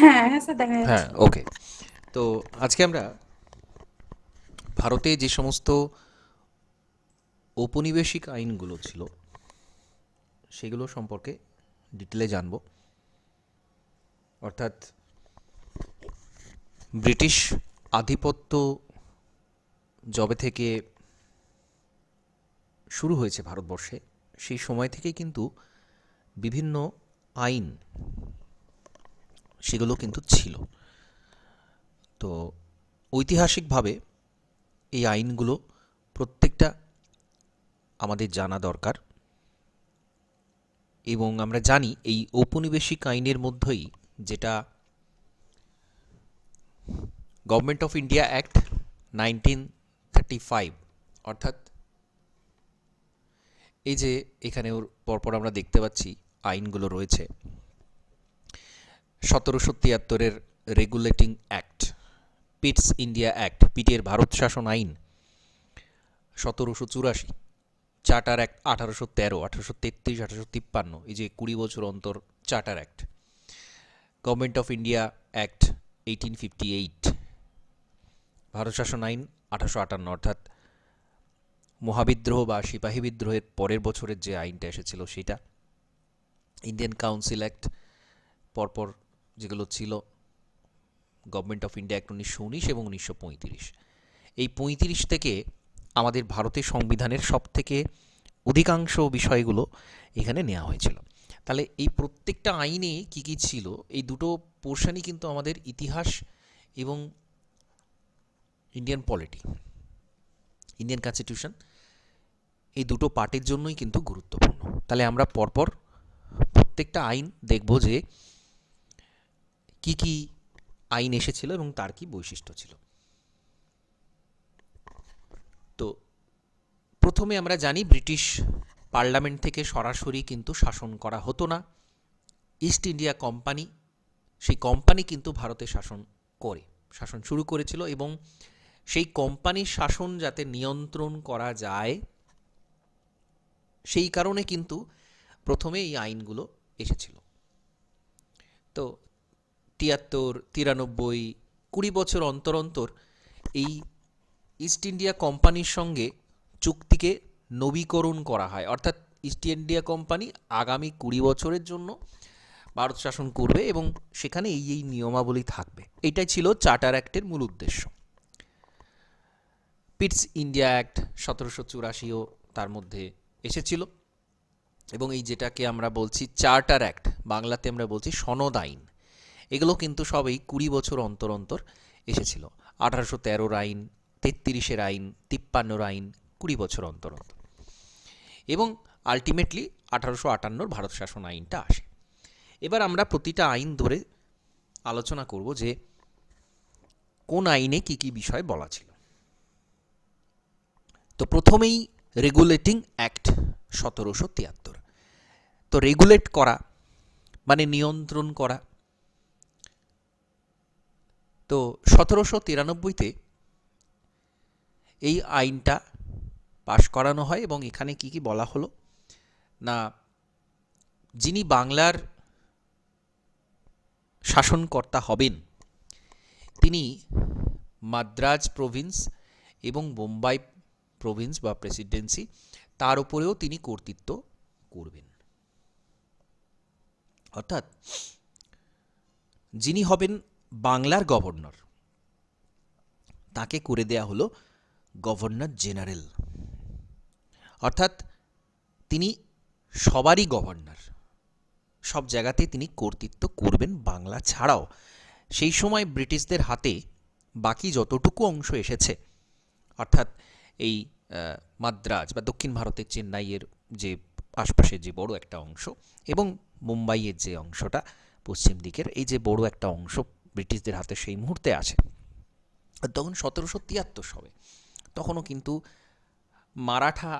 হ্যাঁ, হ্যাঁ স্যার, দেখা হ্যাঁ, যাচ্ছে। ওকে। তো আজকে আমরা ভারতে যে সমস্ত ঔপনিবেশিক আইনগুলো ছিল সেগুলো সম্পর্কে ডিটেলে জানব। অর্থাৎ ব্রিটিশ আধিপত্য যবে থেকে শুরু হয়েছে ভারতবর্ষে, সেই সময় থেকেই কিন্তু বিভিন্ন আইন সেগুলো কিন্তু ছিল। তো ঐতিহাসিকভাবে এই আইনগুলো প্রত্যেকটা আমাদের জানা দরকার, এবং আমরা জানি এই ঔপনিবেশিক আইনের মধ্যেই, যেটা গভর্নমেন্ট অফ ইন্ডিয়া অ্যাক্ট 1935, অর্থাৎ এই যে এখানে ওর পরপর আমরা দেখতে পাচ্ছি আইনগুলো রয়েছে। 1773-এর regulating act, Pitt's India act, পিটের ভারত শাসন আইন 1784, চার্টার অ্যাক্ট 1813, 1833, 1853, এই যে 20 বছর অন্তর charter act, government of India act 1858, Bharat শাসন আইন 1858, অর্থাৎ মহাবিদ্রোহ বা সিপাহী বিদ্রোহের পরের বছরের যে আইনটা এসেছিল সেটা, ইন্ডিয়ান কাউন্সিল অ্যাক্ট, পরপর যেগুলো ছিল গভর্নমেন্ট অফ ইন্ডিয়া অ্যাক্ট 1919 এবং 1935। এই 35 থেকে আমাদের ভারতের সংবিধানের সবথেকে অধিকাংশ বিষয়গুলো এখানে নেওয়া হয়েছিল। তাহলে এই প্রত্যেকটা আইনে কি কি ছিল, এই দুটো পোর্শনই কিন্তু আমাদের ইতিহাস এবং ইন্ডিয়ান পলিটি, ইন্ডিয়ান কনস্টিটিউশন, এই দুটো পার্টের জন্যই কিন্তু গুরুত্বপূর্ণ। তাহলে আমরা পরপর প্রত্যেকটা আইন দেখব যে কি কি আইন এসেছিল এবং তার কি বৈশিষ্ট্য ছিল। তো প্রথমে আমরা জানি ব্রিটিশ পার্লামেন্ট থেকে সরাসরি কিন্তু শাসন করা হতো না। ইস্ট ইন্ডিয়া কোম্পানি, সেই কোম্পানি কিন্তু ভারতে শাসন শুরু করেছিল, এবং সেই কোম্পানির শাসন যাতে নিয়ন্ত্রণ করা যায় সেই কারণে কিন্তু প্রথমে এই আইনগুলো এসেছিল। তো 73, 93, 20 বছর অন্তর অন্তর এই ইস্ট ইন্ডিয়া কোম্পানির সঙ্গে চুক্তিকে নবীকরণ করা হয়, অর্থাৎ ইস্ট ইন্ডিয়া কোম্পানি আগামী 20 বছরের জন্য ভারত শাসন করবে এবং সেখানে এই এই নিয়মাবলী থাকবে। এটাই ছিল চার্টার অ্যাক্টের মূল উদ্দেশ্য। পিটস ইন্ডিয়া অ্যাক্ট 1784ও তার মধ্যে এসেছিল, এবং এই যেটাকে আমরা বলছি চার্টার অ্যাক্ট, বাংলাতে আমরা বলছি সনদ আইন, এগুলো কিন্তু সবই 20 বছর অন্তর অন্তর এসেছিল। 1813 আইন, 33 আইন, 53 আইন, 20 বছর অন্তর অন্তর, এবং আলটিমেটলি 1858 ভারত শাসন আইনটা আসে। এবার আমরা প্রতিটা আইন ধরে আলোচনা করব যে কোন আইনে কি কি বিষয় বলা ছিল। তো প্রথমেই রেগুলেটিং অ্যাক্ট 1773। তো রেগুলেট করা মানে নিয়ন্ত্রণ করা। তো 1793-তে এই আইনটা পাশ করানো হয়, এবং এখানে কি কি বলা হলো না, যিনি বাংলার শাসনকর্তা হবেন তিনি মাদ্রাজ প্রভিন্স এবং বোম্বাই প্রভিন্স বা প্রেসিডেন্সি, তার উপরেও তিনি কর্তৃত্ব করবেন। অর্থাৎ যিনি হবেন বাংলার গভর্নর তাকে করে দেয়া হলো গভর্নর জেনারেল, অর্থাৎ তিনি সবারই গভর্নর, সব জায়গাতে তিনি কর্তৃত্ব করবেন বাংলা ছাড়াও। সেই সময় ব্রিটিশদের হাতে বাকি যতটুকু অংশ এসেছে, অর্থাৎ এই মাদ্রাজ বা দক্ষিণ ভারতের চেন্নাইয়ের যে আশপাশের যে বড় একটা অংশ, এবং মুম্বাইয়ের যে অংশটা পশ্চিম দিকের, এই যে বড় একটা অংশ ব্রিটিশদের হাতে সেই মুহূর্তে আছে। তখন 1773 সবে, তখনও কিন্তু মারাঠা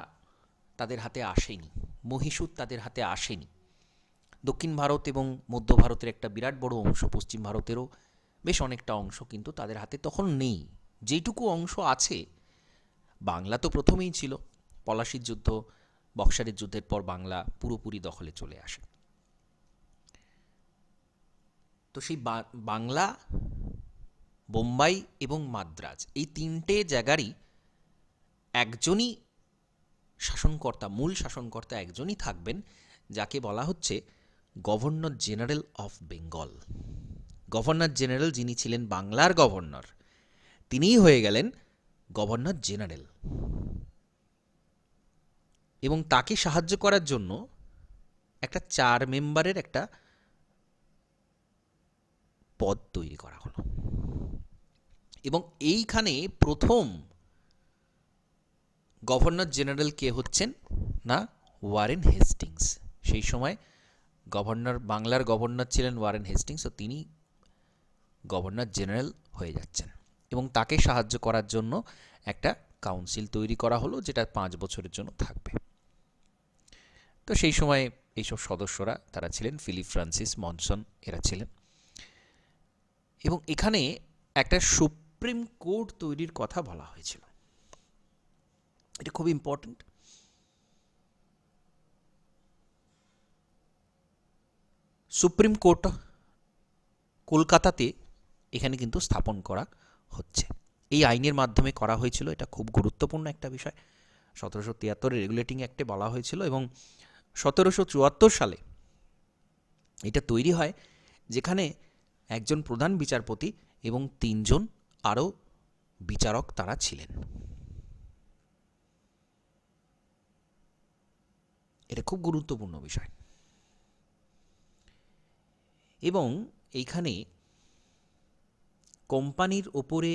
তাদের হাতে আসেনি, মহীশূর তাদের হাতে আসেনি। দক্ষিণ ভারত এবং মধ্য ভারতের একটা বিরাট বড় অংশ, পশ্চিম ভারতেরও বেশ অনেকটা অংশ কিন্তু তাদের হাতে তখন নেই। যেটুকু অংশ আছে, বাংলা তো প্রথমেই ছিল, পলাশির যুদ্ধ, বক্সারের যুদ্ধের পর বাংলা পুরোপুরি দখলে চলে আসে। তো সেই বাংলা, বোম্বাই এবং মাদ্রাজ এই তিনটে জায়গারই একজনই শাসনকর্তা, মূল শাসনকর্তা একজনই থাকবেন, যাকে বলা হচ্ছে governor general of Bengal. Governor general যিনি ছিলেন বাংলার গভর্নর, তিনিই হয়ে গেলেন গভর্নর জেনারেল। এবং তাকে সাহায্য করার জন্য একটা 4 মেম্বারের একটা পদ তৈরি করা হলো। এবং এইখানে প্রথম গভর্নর জেনারেল কে হচ্ছেন না, ওয়ারেন হেস্টিংস। সেই সময় বাংলার গভর্নর ছিলেন ওয়ারেন হেস্টিংস, ও তিনি গভর্নর জেনারেল হয়ে যাচ্ছেন। এবং তাকে সাহায্য করার জন্য একটা কাউন্সিল তৈরি করা হলো, যেটা 5 বছরের জন্য থাকবে। তো সেই সময় এইসব সদস্যরা তারা ছিলেন ফিলিপ ফ্রান্সিস মনসন, এরা ছিলেন। এবং এখানে একটা সুপ্রিম কোর্ট তৈরির কথা বলা হয়েছিল। এটা খুব ইম্পর্টেন্ট। সুপ্রিম কোর্ট কলকাতাতে এখানে কিন্তু স্থাপন করা হচ্ছে। এই আইনের মাধ্যমে করা হয়েছিল, এটা খুব গুরুত্বপূর্ণ একটা বিষয়। 1773 রেগুলেটিং অ্যাক্টে বলা হয়েছিল, এবং 1774 সালে এটা তৈরি হয়, যেখানে একজন প্রধান বিচারপতি এবং 3 জন আরও বিচারক তারা ছিলেন। এটা খুব গুরুত্বপূর্ণ বিষয়। এবং এইখানে কোম্পানির ওপরে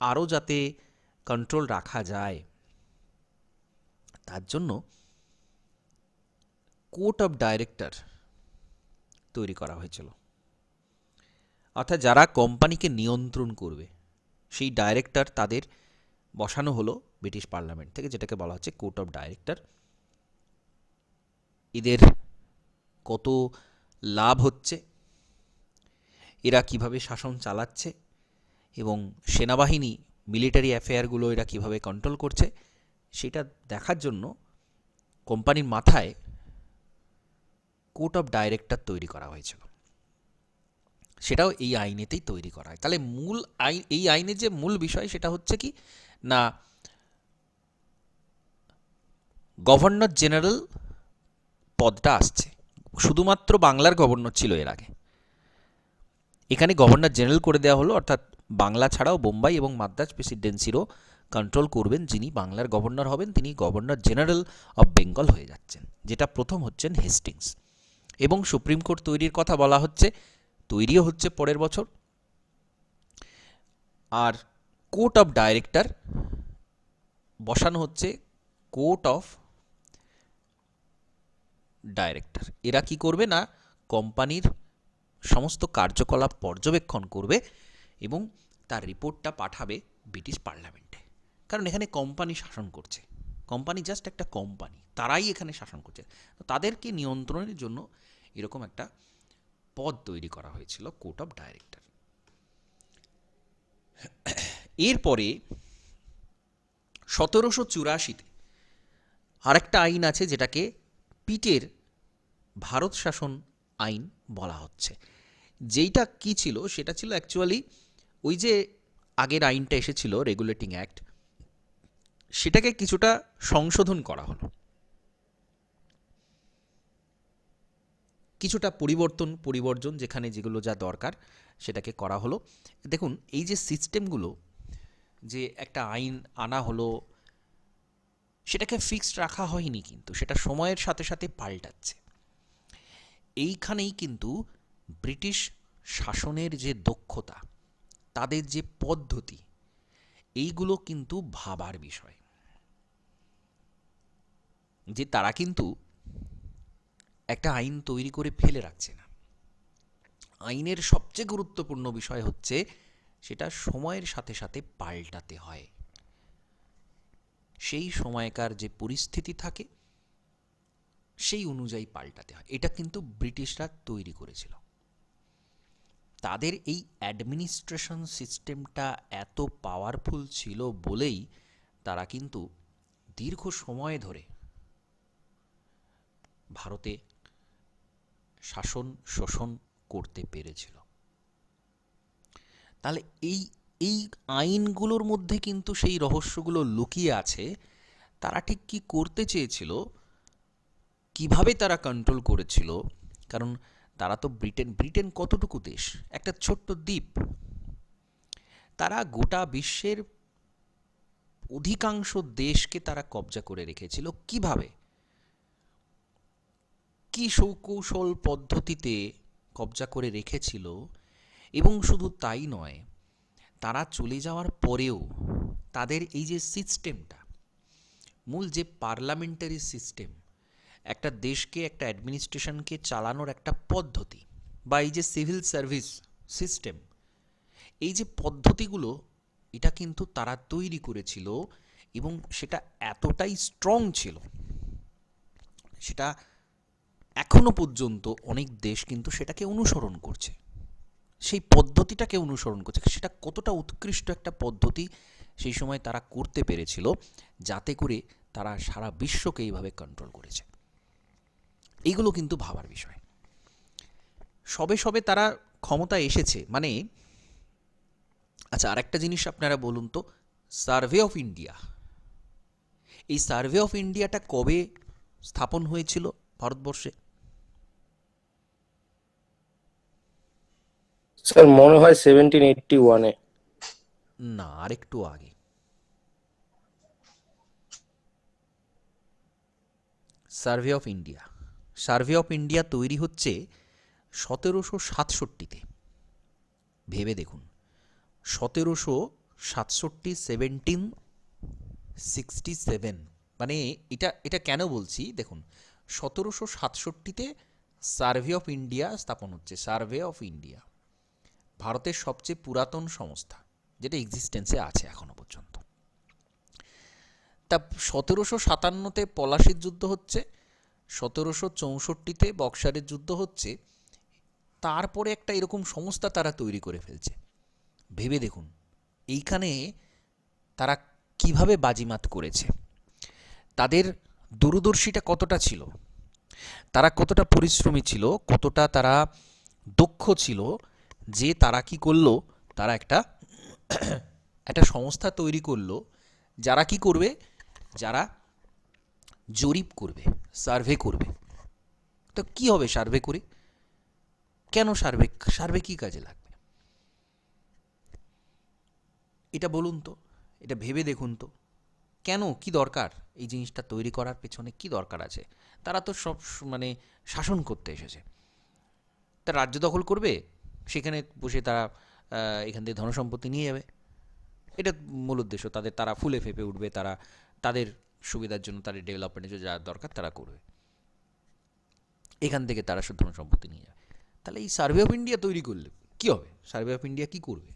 আরও যাতে কন্ট্রোল রাখা যায়, তার জন্য কোর্ট অফ ডাইরেক্টর তৈরি করা হয়েছিল। অর্থাৎ যারা কোম্পানিকে নিয়ন্ত্রণ করবে, সেই ডাইরেক্টর তাদের বসানো হলো ব্রিটিশ পার্লামেন্ট থেকে, যেটাকে বলা হচ্ছে কোর্ট অফ ডাইরেক্টর। এদের কত লাভ হচ্ছে, এরা কিভাবে শাসন চালাচ্ছে, এবং সেনাবাহিনী, মিলিটারি অ্যাফেয়ারগুলো এরা কিভাবে কন্ট্রোল করছে, সেটা দেখার জন্য কোম্পানির মাথায় কোর্ট অফ ডাইরেক্টর তৈরি করা হয়েছিল। সেটাও এই আইনেতেই তৈরি করা হয়। তাহলে এই আইনের যে মূল বিষয় সেটা হচ্ছে কি না, গভর্নর জেনারেল পদটা আসছে। শুধুমাত্র বাংলার গভর্নর ছিল এর আগে, এখানে গভর্নর জেনারেল করে দেওয়া হলো। অর্থাৎ বাংলা ছাড়াও বোম্বাই এবং মাদ্রাজ প্রেসিডেন্সিরও কন্ট্রোল করবেন যিনি বাংলার গভর্নর হবেন, তিনি গভর্নর জেনারেল অফ বেঙ্গল হয়ে যাচ্ছেন, যেটা প্রথম হচ্ছেন হেস্টিংস। এবং সুপ্রিম কোর্ট তৈরির কথা বলা হচ্ছে, তৈরিও হচ্ছে পরের বছর। আর কোর্ট অফ ডাইরেক্টর বসানো হচ্ছে কোর্ট অফ ডাইরেক্টর। এরা কি করবে না, কোম্পানির সমস্ত কার্যকলাপ পর্যবেক্ষণ করবে এবং তার রিপোর্টটা পাঠাবে ব্রিটিশ পার্লামেন্টে। কারণ এখানে কোম্পানি শাসন করছে, কোম্পানি জাস্ট একটা কোম্পানি, তারাই এখানে শাসন করছে। তো তাদেরকে নিয়ন্ত্রণের জন্য এরকম একটা পদ তৈরি করা হয়েছিল, কোর্ট অফ ডাইরেক্টর। এরপরে 1784-তে আরেকটা আইন আছে, যেটাকে পিটের ভারত শাসন আইন বলা হচ্ছে। যেইটা কি ছিল, সেটা ছিল অ্যাকচুয়ালি ওই যে আগের আইনটা এসেছিল রেগুলেটিং অ্যাক্ট, সেটাকে কিছুটা সংশোধন করা হলো, কিছুটা পরিবর্জন যেখানে যেগুলো যা দরকার সেটাকে করা হলো। দেখুন, এই যে সিস্টেমগুলো, যে একটা আইন আনা হলো, সেটাকে ফিক্সড রাখা হয়নি, কিন্তু সেটা সময়ের সাথে সাথে পাল্টাচ্ছে। এইখানেই কিন্তু ব্রিটিশ শাসনের যে দক্ষতা, তাদের যে পদ্ধতি, এইগুলো কিন্তু ভাবার বিষয়। যে তারা কিন্তু একটা আইন তৈরি করে ফেলে রাখছে না। আইনের সবচেয়ে গুরুত্বপূর্ণ বিষয় হচ্ছে সেটা সময়ের সাথে সাথে পাল্টাতে হয়। সেই সময়কার যে পরিস্থিতি থাকে সেই অনুযায়ী পাল্টাতে হয়। এটা কিন্তু ব্রিটিশরা তৈরি করেছিল। তাদের এই অ্যাডমিনিস্ট্রেশন সিস্টেমটা এত পাওয়ারফুল ছিল বলেই তারা কিন্তু দীর্ঘ সময় ধরে ভারতে শাসন শোষণ করতে পেরেছিল। তাহলে এই এই আইনগুলোর মধ্যে কিন্তু সেই রহস্যগুলো লুকিয়ে আছে। তারা ঠিক কী করতে চেয়েছিল, কিভাবে তারা কন্ট্রোল করেছিল, কারণ তারা তো ব্রিটেন কতটুকু দেশ, একটা ছোট্ট দ্বীপ। তারা গোটা বিশ্বের অধিকাংশ দেশকে তারা কবজা করে রেখেছিল। কিভাবে, কি সুকৌশল পদ্ধতিতে কবজা করে রেখেছিল। এবং শুধু তাই নয়, তারা চলে যাওয়ার পরেও তাদের এই যে সিস্টেমটা, মূল যে পার্লামেন্টারি সিস্টেম, একটা দেশকে, একটা অ্যাডমিনিস্ট্রেশনকে চালানোর একটা পদ্ধতি, বা এই যে সিভিল সার্ভিস সিস্টেম, এই যে পদ্ধতিগুলো, এটা কিন্তু তারা তৈরি করেছিল। এবং সেটা এতটাই স্ট্রং ছিল, সেটা এখনো পর্যন্ত অনেক দেশ কিন্তু সেটাকে অনুসরণ করছে, সেই পদ্ধতিটাকে অনুসরণ করছে। সেটা কতটা উৎকৃষ্ট একটা পদ্ধতি সেই সময় তারা করতে পেরেছিল, যাতে করে তারা সারা বিশ্বকে এইভাবে কন্ট্রোল করেছে। এইগুলো কিন্তু ভাবার বিষয়। সবে সবে তারা ক্ষমতায় এসেছে মানে, আচ্ছা আরেকটা জিনিস আপনারা বলুন তো, সার্ভে অফ ইন্ডিয়া, এই সার্ভে অফ ইন্ডিয়াটা কবে স্থাপন হয়েছিল ভারতবর্ষে? স্যার মনে হয় 1781-এ। না, আরেকটু আগে। Survey of India, survey of India তৈরি হচ্ছে 1767-তে। ভেবে দেখুন, 1767, 1767, মানে এটা এটা কেন বলছি দেখুন, 1767-তে সার্ভে অফ ইন্ডিয়া স্থাপন হচ্ছে। সার্ভে অফ ইন্ডিয়া ভারতের সবচেয়ে পুরাতন সংস্থা, যেটা এক্সিস্টেন্সে আছে এখনো পর্যন্ত। তা 1757-তে পলাশির যুদ্ধ হচ্ছে, 1764-তে বক্সারের যুদ্ধ হচ্ছে, তারপরে একটা এরকম সংস্থা তারা তৈরি করে ফেলছে। ভেবে দেখুন এইখানে তারা কিভাবে বাজিমাত করেছে, তাদের দূরদর্শিতা কতটা ছিল, তারা কতটা পরিশ্রমী ছিল, কতটা তারা দক্ষ ছিল, যে তারা কি করলো, তারা একটা একটা সংস্থা তৈরি করলো, যারা কি করবে, যারা জরিপ করবে, সার্ভে করবে। তো কি হবে সার্ভে করে, কেন সার্ভে, সার্ভে কী কাজে লাগবে এটা বলুন তো, এটা ভেবে দেখুন তো, কেন, কি দরকার এই জিনিসটা তৈরি করার পেছনে কি দরকার আছে? তারা তো সব মানে শাসন করতে এসেছে। তা রাজ্য দখল করবে, সেখানে বসে তারা এখান থেকে ধনসম্পত্তি নিয়ে যাবে, এটা মূল উদ্দেশ্য তাদের। তারা ফুলে ফেঁপে উঠবে, তারা তাদের সুবিধার জন্য, তাদের ডেভেলপমেন্টের জন্য যা দরকার তারা করবে, এখান থেকে তারা শুধু ধনসম্পত্তি নিয়ে যাবে। তাহলে এই সার্ভে অফ ইন্ডিয়া তৈরি করলে কি হবে? সার্ভে অফ ইন্ডিয়া কি করবে?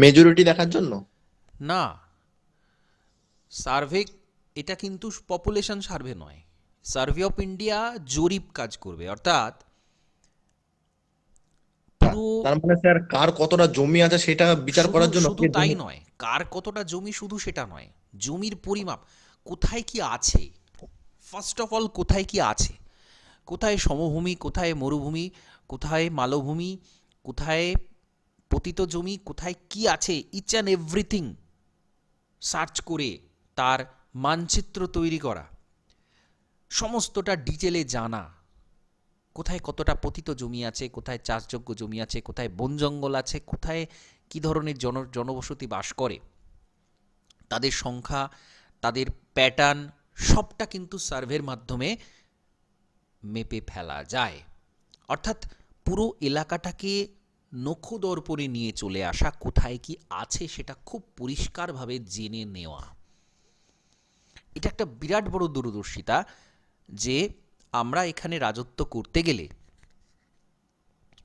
মেজরিটি দেখার জন্য। না, সার্ভে, এটা কিন্তু পপুলেশন সার্ভে নয়। সার্ভে অফ ইন্ডিয়া জরিপ কাজ করবে, অর্থাৎ পুরো, তার মানে স্যার কার কতটা জমি আছে সেটা বিচার শুধু করার জন্য শুধু কে তাই জমি। নয়, কার কতটা জমি শুধু সেটা নয়, জমির পরিমাপ, কোথায় কি আছে, ফার্স্ট অফ অল কোথায় কি আছে, কোথায় সমভূমি, কোথায় মরুভূমি, কোথায় মালভূমি, কোথায় পতিত জমি, কোথায় কি আছে, ইচ অ্যান্ড এভরিথিং সার্চ করে তার মানচিত্র তৈরি করা, সমস্তটা ডিটেলে জানা, কোথায় কতটা পতিত জমি আছে, কোথায় চাষযোগ্য জমি আছে, কোথায় বন জঙ্গল আছে, কোথায় কী ধরনের জনবসতি বাস করে, তাদের সংখ্যা, তাদের প্যাটার্ন, সবটা কিন্তু সার্ভের মাধ্যমে মেপে ফেলা যায়। অর্থাৎ পুরো এলাকাটাকে নখদর্পণে নিয়ে চলে আসা, কোথায় কি আছে সেটা খুব পরিষ্কারভাবে জেনে নেওয়া। এটা একটা বিরাট বড় দূরদর্শিতা, যে আমরা এখানে রাজত্ব করতে গেলে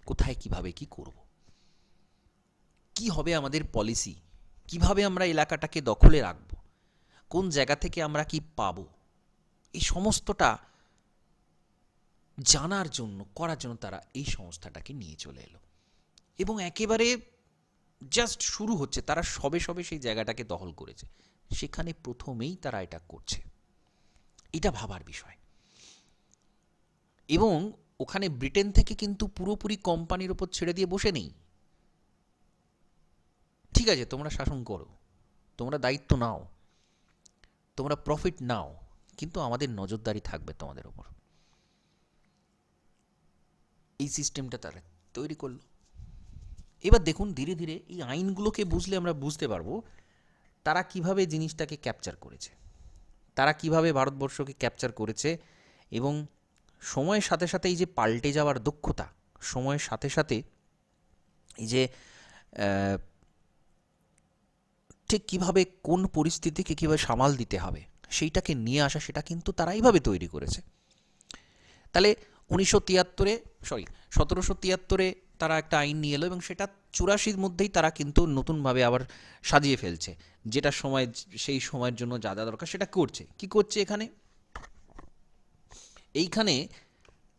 কোথায় কিভাবে কি করব, কি হবে আমাদের পলিসি, কিভাবে আমরা এলাকাটাকে দখলে রাখব, কোন জায়গা থেকে আমরা কি পাব, এই সমস্তটা জানার জন্য, করার জন্য তারা এই সংস্থাটাকে নিয়ে চলে এলো। এবং একেবারে জাস্ট শুরু হচ্ছে, তারা সবে সবে সেই জায়গাটাকে দখল করেছে, সেখানে প্রথমেই তারা এটা করছে। এটা ভাবার বিষয়। এবং ওখানে ব্রিটেন থেকে কিন্তু পুরোপুরি কোম্পানির ওপর ছেড়ে দিয়ে বসে নেই। ঠিক আছে, তোমরা শাসন করো, তোমরা দায়িত্ব নাও, তোমরা প্রফিট নাও, কিন্তু আমাদের নজরদারি থাকবে তোমাদের ওপর। এই সিস্টেমটা তারা তৈরি করলো। এবার দেখুন ধীরে ধীরে এই আইনগুলোকে বুঝলে আমরা বুঝতে পারবো তারা কিভাবে জিনিসটাকে ক্যাপচার করেছে, তারা কিভাবে ভারতবর্ষকে ক্যাপচার করেছে। এবং সময়ের সাথে সাথে এই যে পাল্টে যাওয়ার দক্ষতা, সময়ের সাথে সাথে এই যে ঠিক কীভাবে কোন পরিস্থিতিকে কীভাবে সামাল দিতে হবে সেইটাকে নিয়ে আসা, সেটা কিন্তু তারা এইভাবে তৈরি করেছে। তাহলে 1773 তারা একটা আইন নিয়ে এলো এবং সেটা 84 মধ্যেই তারা কিন্তু নতুনভাবে আবার সাজিয়ে ফেলছে, যেটা সময় সেই সময়ের জন্য যা যা দরকার সেটা করছে। কি করছে এখানে? এইখানে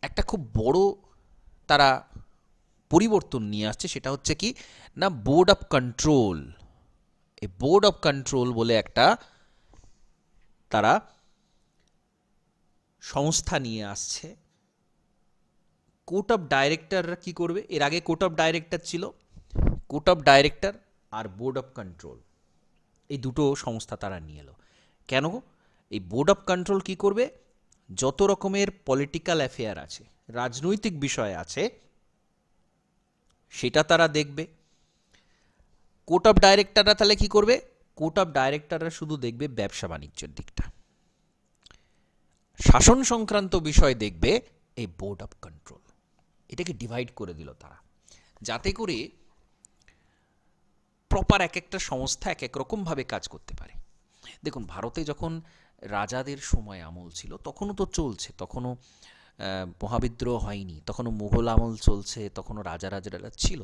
একটা খুব বড় তারা পরিবর্তন নিয়ে আসছে, সেটা হচ্ছে কি না বোর্ড অফ কন্ট্রোল। এই বোর্ড অফ কন্ট্রোল বলে একটা তারা সংস্থা নিয়ে আসছে। কোর্ট অফ ডাইরেক্টররা কি করবে? এর আগে কোর্ট অফ ডাইরেক্টর ছিল, কোর্ট অফ ডাইরেক্টর আর বোর্ড অফ কন্ট্রোল, এই দুটো সংস্থা তারা নিয়ে এলো। কেন? এই বোর্ড অফ কন্ট্রোল কি করবে? যত রকমের পলিটিক্যাল অ্যাফেয়ার আছে, রাজনৈতিক বিষয় আছে, সেটা তারা দেখবে। কোর্ট অফ ডাইরেক্টররা তাহলে কি করবে? কোর্ট অফ ডাইরেক্টররা শুধু দেখবে ব্যবসা বাণিজ্যের দিকটা, শাসন সংক্রান্ত বিষয় দেখবে এই বোর্ড অফ কন্ট্রোল। এটাকে ডিভাইড করে দিল তারা, যাতে করে প্রপার এক একটা সংস্থা এক এক রকমভাবে কাজ করতে পারে। দেখুন ভারতে যখন রাজাদের সময় আমল ছিল তখনও তো চলছে, তখনও মহাবিদ্রোহ হয়নি, তখনও মুঘল আমল চলছে, তখনও রাজারা ছিল।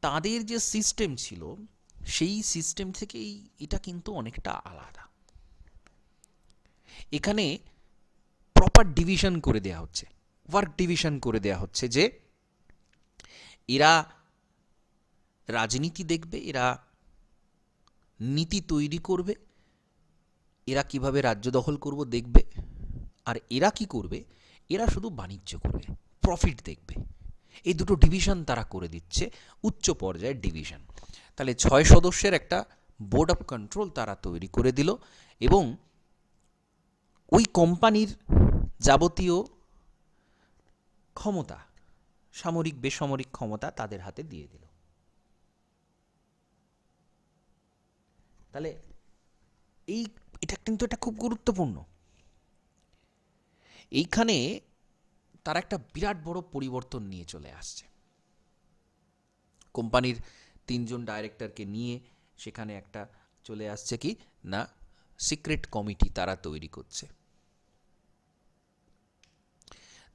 তাদের যে সিস্টেম ছিল সেই সিস্টেম থেকেই এটা কিন্তু অনেকটা আলাদা। এখানে প্রপার ডিভিশন করে দেয়া হচ্ছে, ওয়ার্ক ডিভিশন করে দেয়া হচ্ছে, যে এরা রাজনীতি দেখবে, এরা নীতি তৈরি করবে, এরা কিভাবে রাজ্য দখল করব দেখবে, আর এরা কি করবে? এরা শুধু বাণিজ্য করবে, প্রফিট দেখবে। এই দুটো ডিভিশন তারা করে দিচ্ছে, উচ্চ পর্যায়ের ডিভিশন। তাহলে 6 সদস্যের একটা বোর্ড অফ কন্ট্রোল তারা তৈরি করে দিল এবং ওই কোম্পানির যাবতীয় ক্ষমতা, সামরিক বেসামরিক ক্ষমতা তাদের হাতে দিয়ে দিল। তাহলে এটা কিন্তু এটা খুব গুরুত্বপূর্ণ। এইখানে তারা একটা বিরাট বড় পরিবর্তন নিয়ে চলে আসছে। কোম্পানির 3 জন ডাইরেক্টরকে নিয়ে সেখানে একটা চলে আসছে কি না সিক্রেট কমিটি তারা তৈরি করছে।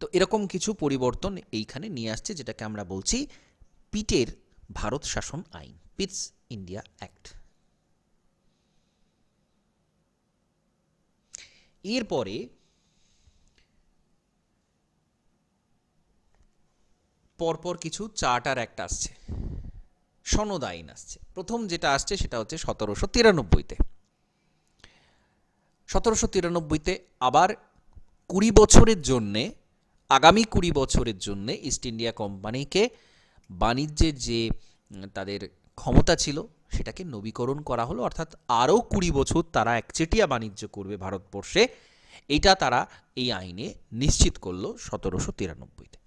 তো এরকম কিছু পরিবর্তন এইখানে নিয়ে আসছে, যেটাকে আমরা বলছি পিটের ভারত শাসন আইন, পিটস ইন্ডিয়া অ্যাক্ট। এরপরে পরপর কিছু চার্টার অ্যাক্ট আসছে, সনদ আইন আসছে। প্রথম যেটা আসছে সেটা হচ্ছে 1793-তে। 1793-তে আবার 20 বছরের জন্যে, আগামী 20 বছরের জন্যে ইস্ট ইন্ডিয়া কোম্পানিকে বাণিজ্যের যে তাদের ক্ষমতা ছিল সেটাকে নবীকরণ করা হলো, অর্থাৎ আরও 20 বছর তারা একচেটিয়া বাণিজ্য করবে ভারতবর্ষে। এটা তারা এই আইনে নিশ্চিত করলো 1793-তে।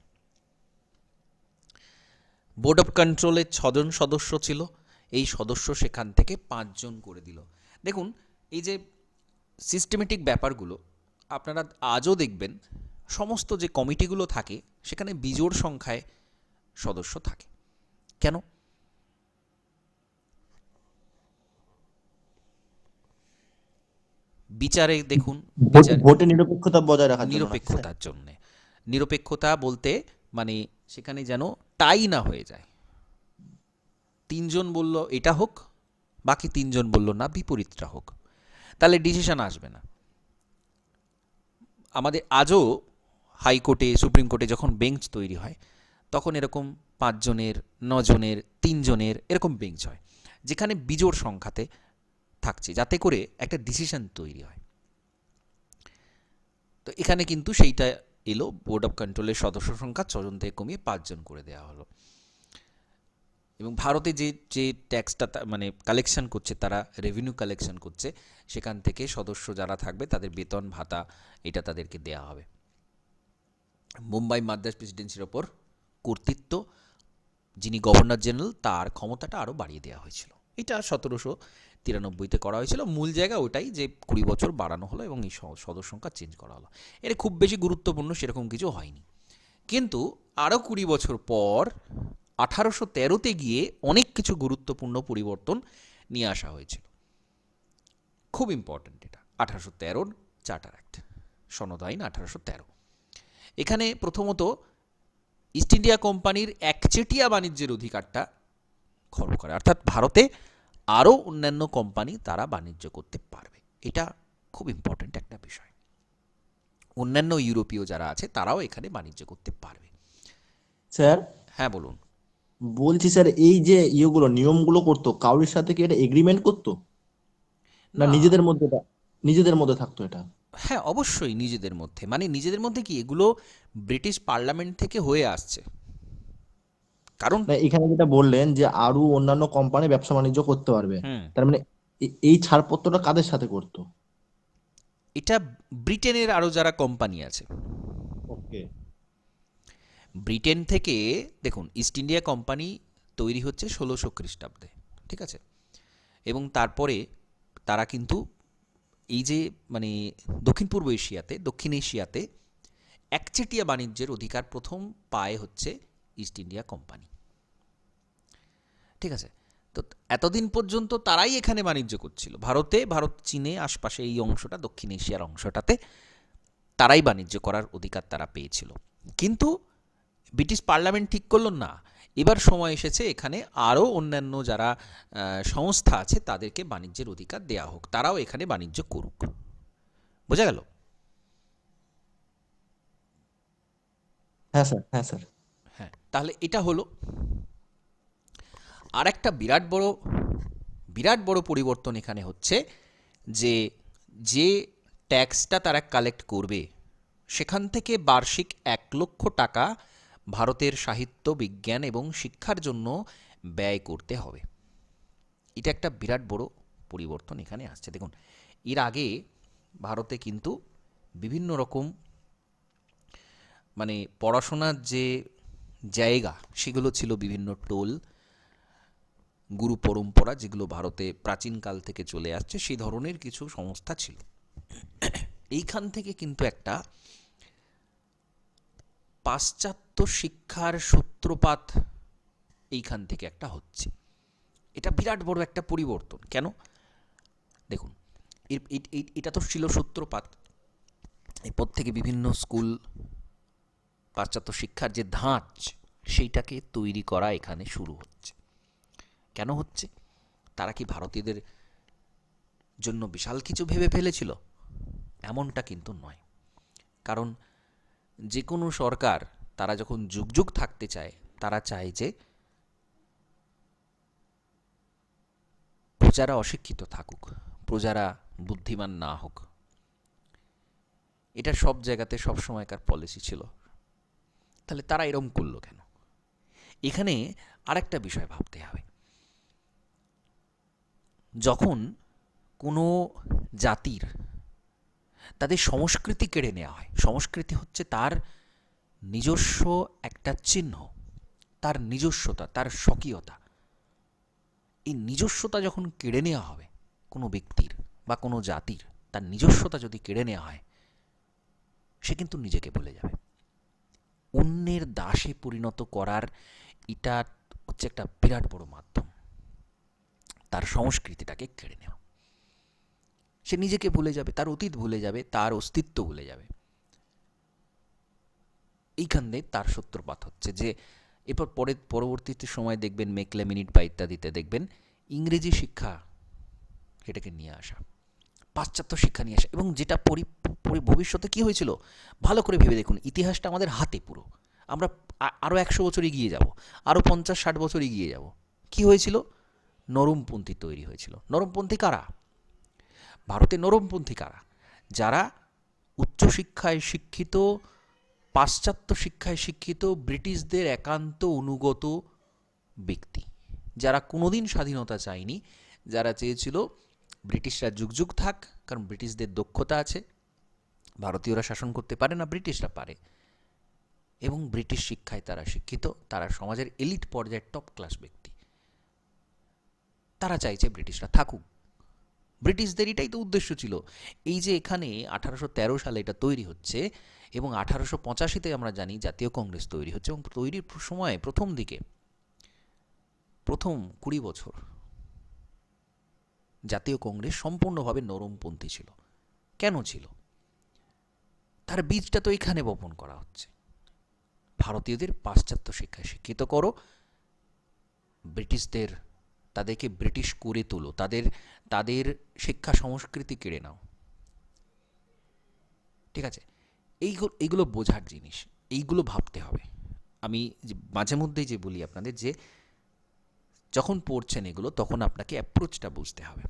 বোর্ড অফ কন্ট্রোলের 6 জন সদস্য ছিল, এই সদস্য সেখান থেকে 5 জন করে দিল। দেখুন এই যে সিস্টেমেটিক ব্যাপারগুলো আপনারা আজও দেখবেন, সমস্ত যে কমিটিগুলো থাকে সেখানে বিজোড় সংখ্যায় সদস্য থাকে। কেন? বিচারে দেখুন, ভোটে নিরপেক্ষতা বজায় রাখার জন্য। নিরপেক্ষতার জন্য। নিরপেক্ষতা বলতে মানে সেখানে যেন টাই না হয়ে যায়, 3 জন বলল এটা হোক, বাকি 3 জন বলল না বিপরীতটা হোক, তাহলে ডিসিশন আসবে না। আমাদের আজও হাইকোর্টে, সুপ্রিম কোর্টে যখন বেঞ্চ তৈরি হয় তখন এরকম 5 জনের, 9 জনের, 3 জনের এরকম বেঞ্চ হয়, যেখানে বিজোড় সংখ্যাতে থাকছে, যাতে করে একটা ডিসিশন তৈরি হয়। তো এখানে কিন্তু সেইটা এলো, বোর্ড অফ কন্ট্রোলের সদস্য সংখ্যা 6 জন থেকে কমিয়ে 5 জন করে দেওয়া হলো। এবং ভারতে যে যে ট্যাক্সটা মানে কালেকশন করছে, তারা রেভিনিউ কালেকশন করছে, সেখান থেকে সদস্য যারা থাকবে তাদের বেতন ভাতা এটা তাদেরকে দেওয়া হবে। মুম্বাই মাদ্রাজ প্রেসিডেন্সির ওপর কর্তৃত্ব, যিনি গভর্নর জেনারেল, তার ক্ষমতাটা আরও বাড়িয়ে দেওয়া হয়েছিল। এটা 1793-তে করা হয়েছিল। মূল জায়গা ওটাই যে 20 বছর বাড়ানো হলো এবং এই সদস্য সংখ্যা চেঞ্জ করা হলো। এটা খুব বেশি গুরুত্বপূর্ণ সেরকম কিছু হয়নি। কিন্তু আরও 20 বছর পর 1813-তে গিয়ে অনেক কিছু গুরুত্বপূর্ণ পরিবর্তন নিয়ে আসা হয়েছিল। খুব ইম্পর্ট্যান্ট এটা 1813 চার্টার অ্যাক্ট, সনদ আইন 1813। এখানে প্রথমত ইস্ট ইন্ডিয়া কোম্পানির একচেটিয়া বাণিজ্যের অধিকারটা খর্ব করে, অর্থাৎ ভারতে আরও অন্যান্য কোম্পানি তারা বাণিজ্য করতে পারবে। এটা খুব ইম্পর্ট্যান্ট একটা বিষয়। অন্যান্য ইউরোপীয় যারা আছে তারাও এখানে বাণিজ্য করতে পারবে। স্যার হ্যাঁ বলুন। বলছি স্যার, এই যে নিয়মগুলো করতো, কারোর সাথে কি এটা এগ্রিমেন্ট করতো, না না, নিজেদের মধ্যে থাকতো এটা? হ্যাঁ অবশ্যই নিজেদের মধ্যে, মানে নিজেদের মধ্যে কি, এগুলো ব্রিটিশ পার্লামেন্ট থেকে হয়ে আসছে। কারণ না, এখানে যেটা বললেন যে আরো অন্যান্য কোম্পানি ব্যবসা বাণিজ্য করতে পারবে, হুম, তার মানে এই ছাড়পত্রটা কাদের সাথে করতো? এটা ব্রিটেনের আরও যারা কোম্পানি আছে, ওকে। ব্রিটেন থেকে দেখুন, ইস্ট ইন্ডিয়া কোম্পানি তৈরি হচ্ছে 1600 খ্রিস্টাব্দে, ঠিক আছে? এবং তারপরে তারা কিন্তু এই যে মানে দক্ষিণ এশিয়াতে একচেটিয়া বাণিজ্যের অধিকার প্রথম পায় হচ্ছে ইস্ট ইন্ডিয়া কোম্পানি, ঠিক আছে? তো এতদিন পর্যন্ত তারাই এখানে বাণিজ্য করছিল, ভারত চীনে আশপাশে এই অংশটা, দক্ষিণ এশিয়ার অংশটাতে তারাই বাণিজ্য করার অধিকার তারা পেয়েছিল। কিন্তু ব্রিটিশ পার্লামেন্ট ঠিক করল না, এবার সময় এসেছে এখানে আরও অন্যান্য যারা সংস্থা আছে তাদেরকে বাণিজ্যের অধিকার দেয়া হোক, তারাও এখানে বাণিজ্য করুক। বোঝা গেল? হ্যাঁ স্যার, হ্যাঁ স্যার। হ্যাঁ, তাহলে এটা হলো। আর একটা বিরাট বড় পরিবর্তন এখানে হচ্ছে যে যে ট্যাক্সটা তারা কালেক্ট করবে সেখান থেকে বার্ষিক 1,00,000 টাকা ভারতের সাহিত্য, বিজ্ঞান এবং শিক্ষার জন্য ব্যয় করতে হবে। এটা একটা বিরাট বড় পরিবর্তন এখানে আসছে। দেখুন, এর আগে ভারতে কিন্তু বিভিন্ন রকম মানে পড়াশোনার যে জায়গা সেগুলো ছিল বিভিন্ন টোল, গুরু পরম্পরা, যেগুলো ভারতে প্রাচীনকাল থেকে চলে আসছে, সেই ধরনের কিছু সংস্থা ছিল। এইখান থেকে কিন্তু একটা পাশ্চাত্য শিক্ষার সূত্রপাত এইখান থেকে একটা হচ্ছে। এটা বিরাট বড় একটা পরিবর্তন। কেন? দেখুন, এটা তো ছিল সূত্রপাত, এরপর থেকে বিভিন্ন স্কুল, পাশ্চাত্য শিক্ষার যে ধাঁচ সেইটাকে তৈরি করা এখানে শুরু হচ্ছে। কেন হচ্ছে? তারা কি ভারতীয়দের জন্য বিশাল কিছু ভেবে ফেলেছিল? এমনটা কিন্তু নয়। কারণ যে কোনো সরকার তারা যখন যুগ যুগ থাকতে চায়, তারা চায় যে প্রজারা অশিক্ষিত থাকুক, প্রজারা বুদ্ধিমান না হোক। এটা সব জায়গাতে সব সময়কার পলিসি ছিল। তাহলে তারা এরম করলো কেন? এখানে আরেকটা বিষয় ভাবতে হবে। যখন কোনো জাতির তাদের সংস্কৃতি কেড়ে নেওয়া হয়, সংস্কৃতি হচ্ছে তার নিজস্ব একটা চিহ্ন, তার নিজস্বতা, তার স্বকীয়তা। এই নিজস্বতা যখন কেড়ে নেওয়া হবে কোনো ব্যক্তির বা কোনো জাতির, তার নিজস্বতা যদি কেড়ে নেওয়া হয়, সে কিন্তু নিজেকে ভুলে যাবে। অন্যের দাসে পরিণত করার এটা হচ্ছে একটা বিরাট বড় মাধ্যম, তার সংস্কৃতিটাকে কেড়ে নেওয়া। সে নিজেকে ভুলে যাবে, তার অতীত ভুলে যাবে, তার অস্তিত্ব ভুলে যাবে। এইখানে তার সূত্রপাত হচ্ছে যে এরপর পরবর্তীতে সময় দেখবেন মেকলে মিনিট বা ইত্যাদিতে দেখবেন ইংরেজি শিক্ষা সেটাকে নিয়ে আসা, পাশ্চাত্য শিক্ষা নিয়ে আসা, এবং যেটা ভবিষ্যতে কি হয়েছিল ভালো করে ভেবে দেখুন। ইতিহাসটা আমাদের হাতে পুরো, আমরা আরও 100 বছর এগিয়ে যাব, আরও 50-60 বছর এগিয়ে যাব। কি হয়েছিল? নরমপন্থী তৈরি হয়েছিল। নরমপন্থী কারা? ভারতে নরমপন্থী কারা? যারা উচ্চশিক্ষায় শিক্ষিত, পাশ্চাত্য শিক্ষায় শিক্ষিত ব্রিটিশদের একান্ত অনুগত ব্যক্তি, যারা কোনোদিন স্বাধীনতা চায়নি, যারা চেয়েছিল ব্রিটিশরা যুগ যুগ থাক, কারণ ব্রিটিশদের দক্ষতা আছে, ভারতীয়রা শাসন করতে পারে না, ব্রিটিশরা পারে, এবং ব্রিটিশ শিক্ষায় তারা শিক্ষিত, তারা সমাজের এলিট পর্যায়ের টপ ক্লাস ব্যক্তি। তারা চাইছে ব্রিটিশরা থাকুক। ব্রিটিশদের এটাই তো উদ্দেশ্য ছিল। এই যে এখানে 1813 সালে এটা তৈরি হচ্ছে এবং 1885-তে আমরা জানি জাতীয় কংগ্রেস তৈরি হচ্ছে, এবং তৈরির সময় প্রথম দিকে প্রথম 20 বছর জাতীয় কংগ্রেস সম্পূর্ণভাবে নরমপন্থী ছিল। কেন ছিল? তার বীজটা তো এখানে বপন করা হচ্ছে। ভারতীয়দের পাশ্চাত্য শিক্ষায় শিক্ষিত করো, ব্রিটিশদের তাদেরকে ব্রিটিশ করে তোলো, তাদের শিক্ষা সংস্কৃতি কেড়ে নাও। ঠিক আছে, এইগুলো বোঝার জিনিস, এইগুলো ভাবতে হবে। আমি মাঝে মধ্যেই যে বলি আপনাদের, যে যখন পড়ছেন এগুলো তখন আপনাকে অ্যাপ্রোচটা বুঝতে হবে।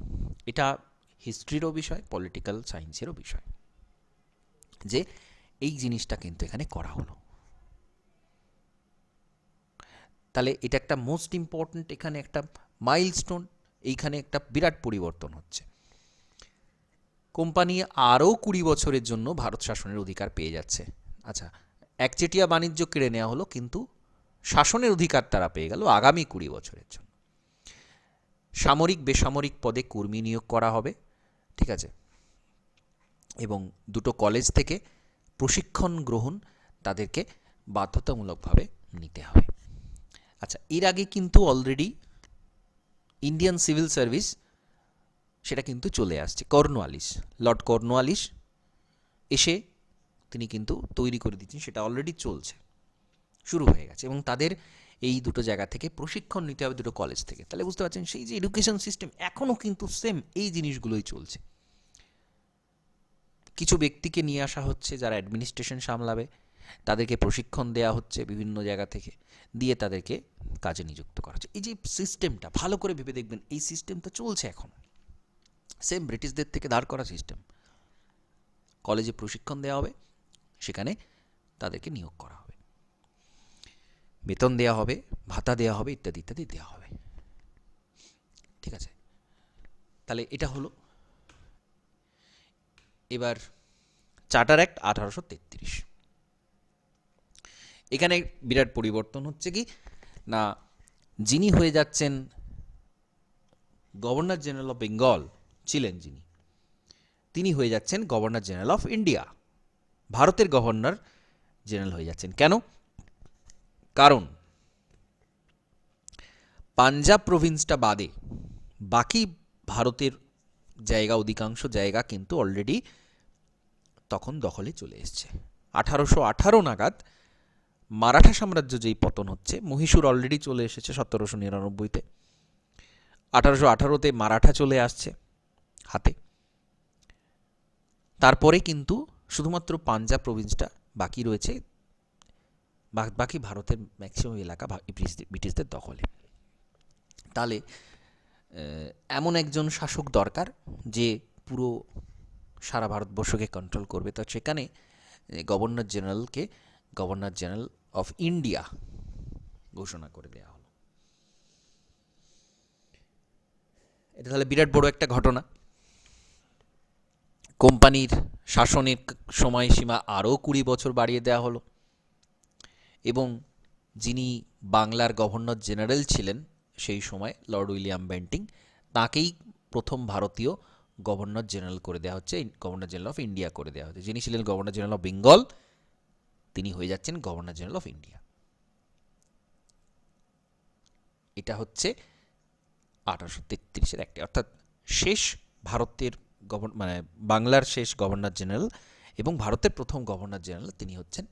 এটা হিস্ট্রিরও বিষয়, পলিটিক্যাল সায়েন্সেরও বিষয়, যে এই জিনিসটা কিন্তু এখানে করা হলো। তাহলে এটা একটা মোস্ট ইম্পর্ট্যান্ট, এখানে একটা মাইলস্টোন, এইখানে একটা বিরাট পরিবর্তন হচ্ছে। কোম্পানি আরও 20 বছরের জন্য ভারত শাসনের অধিকার পেয়ে যাচ্ছে। আচ্ছা, একচেটিয়া বাণিজ্য কেড়ে নেওয়া হলো, কিন্তু শাসনের অধিকার তারা পেয়ে গেল আগামী 20 বছরের জন্য। সামরিক বেসামরিক পদে কর্মী নিয়োগ করা হবে, ঠিক আছে, এবং দুটো কলেজ থেকে প্রশিক্ষণ গ্রহণ তাদেরকে বাধ্যতামূলকভাবে নিতে হবে। আচ্ছা, এর আগে কিন্তু অলরেডি ইন্ডিয়ান সিভিল সার্ভিস সেটা কিন্তু চলে আসছে। কর্নওয়ালিস, লর্ড কর্নওয়ালিস এসে তিনি কিন্তু তৈরি করে দিচ্ছেন, সেটা অলরেডি চলছে, শুরু হয়ে গেছে, এবং তাদের এই দুটো জায়গা থেকে প্রশিক্ষণ নিতে হবে, দুটো কলেজ থেকে। তাহলে বুঝতে পারছেন, সেই যে এডুকেশন সিস্টেম এখনও কিন্তু সেম এই জিনিসগুলোই চলছে। কিছু ব্যক্তিকে নিয়ে আসা হচ্ছে যারা অ্যাডমিনিস্ট্রেশন সামলাবে, তাদেরকে প্রশিক্ষণ দেওয়া হচ্ছে বিভিন্ন জায়গা থেকে, দিয়ে তাদেরকে কাজে নিযুক্ত করা হচ্ছে। এই যে সিস্টেমটা ভালো করে ভেবে দেখবেন, এই সিস্টেমটা চলছে এখন, সেম ব্রিটিশদের থেকে ধার করা সিস্টেম। কলেজে প্রশিক্ষণ দেওয়া হবে, সেখানে তাদেরকে নিয়োগ করা হবে, বেতন দেওয়া হবে, ভাতা দেওয়া হবে, ইত্যাদি ইত্যাদি দেওয়া হবে। ঠিক আছে, তাহলে এটা হলো। এবার চার্টার অ্যাক্ট 1833, এখানে বিরাট পরিবর্তন হচ্ছে কি না, যিনি হয়ে যাচ্ছেন গভর্নর জেনারেল অফ বেঙ্গল ছিলেন, তিনি হয়ে যাচ্ছেন গভর্নর জেনারেল অফ ইন্ডিয়া। ভারতের গভর্নর জেনারেল হয়ে যাচ্ছেন। কেন? কারণ পাঞ্জাব প্রভিন্সটা বাদে বাকি ভারতের জায়গা, অধিকাংশ জায়গা কিন্তু অলরেডি তখন দখলে চলে এসছে। 1818 নাগাদ মারাঠা সাম্রাজ্য যেই পতন হচ্ছে, মহীশূর অলরেডি চলে এসেছে 1799-তে, 1818-তে মারাঠা চলে আসছে হাতে। তারপরে কিন্তু শুধুমাত্র পাঞ্জাব প্রভিন্সটা বাকি রয়েছে, বাকি ভারতের ম্যাক্সিমাম এলাকা ব্রিটিশদের দখলে। তাহলে এমন একজন শাসক দরকার যে পুরো সারা ভারতবর্ষকে কন্ট্রোল করবে। তো সেখানে গভর্নর জেনারেলকে গভর্নর জেনারেল অফ ইন্ডিয়া ঘোষণা করে দেওয়া হলো। এটা তাহলে বিরাট বড় একটা ঘটনা। কোম্পানির শাসনের সময়সীমা আরও 20 বছর বাড়িয়ে দেওয়া হলো, এবং যিনি বাংলার গভর্নর জেনারেল ছিলেন সেই সময়, লর্ড উইলিয়াম বেন্টিং, তাকেই প্রথম ভারতীয় গভর্নর জেনারেল করে দেওয়া হচ্ছে, গভর্নর জেনারেল অফ ইন্ডিয়া করে দেওয়া হচ্ছে। যিনি ছিলেন গভর্নর জেনারেল অফ বেঙ্গল, তিনি হয়ে যাচ্ছেন গভর্নর জেনারেল অফ ইন্ডিয়া। এটা হচ্ছে 1833-এর অ্যাক্টে, অর্থাৎ শেষ ভারতের মানে বাংলার শেষ গভর্নর জেনারেল এবং ভারতের প্রথম গভর্নর জেনারেল তিনি হচ্ছেন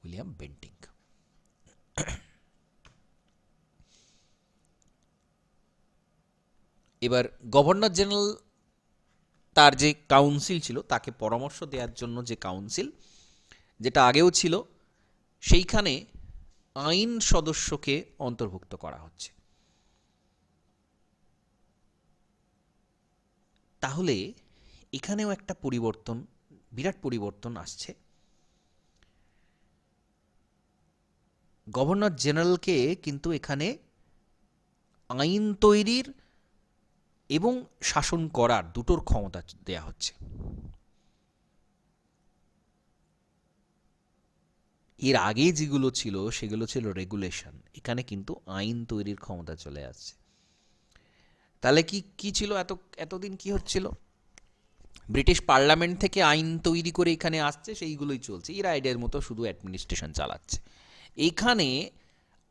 উইলিয়াম বেন্টিং। এবার গভর্নর জেনারেল তার যে কাউন্সিল ছিল, তাকে পরামর্শ দেওয়ার জন্য যে কাউন্সিল, যেটা আগেও ছিল, সেইখানে আইন সদস্যকে অন্তর্ভুক্ত করা হচ্ছে। তাহলে এখানেও একটা পরিবর্তন, বিরাট পরিবর্তন আসছে। গভর্নর জেনারেলকে কিন্তু এখানে আইন তৈরির এবং শাসন করার দুটোর ক্ষমতা দেয়া হচ্ছে। এর আগে যেগুলো ছিল সেগুলো ছিল রেগুলেশন, এখানে কিন্তু আইন তৈরির ক্ষমতা চলে আসছে। তাহলে কি ছিল এতদিন কি হচ্ছিল? ব্রিটিশ পার্লামেন্ট থেকে আইন তৈরি করে এখানে আসছে, সেইগুলোই চলছে, এরা এদের মতো শুধু অ্যাডমিনিস্ট্রেশন চালাচ্ছে। এখানে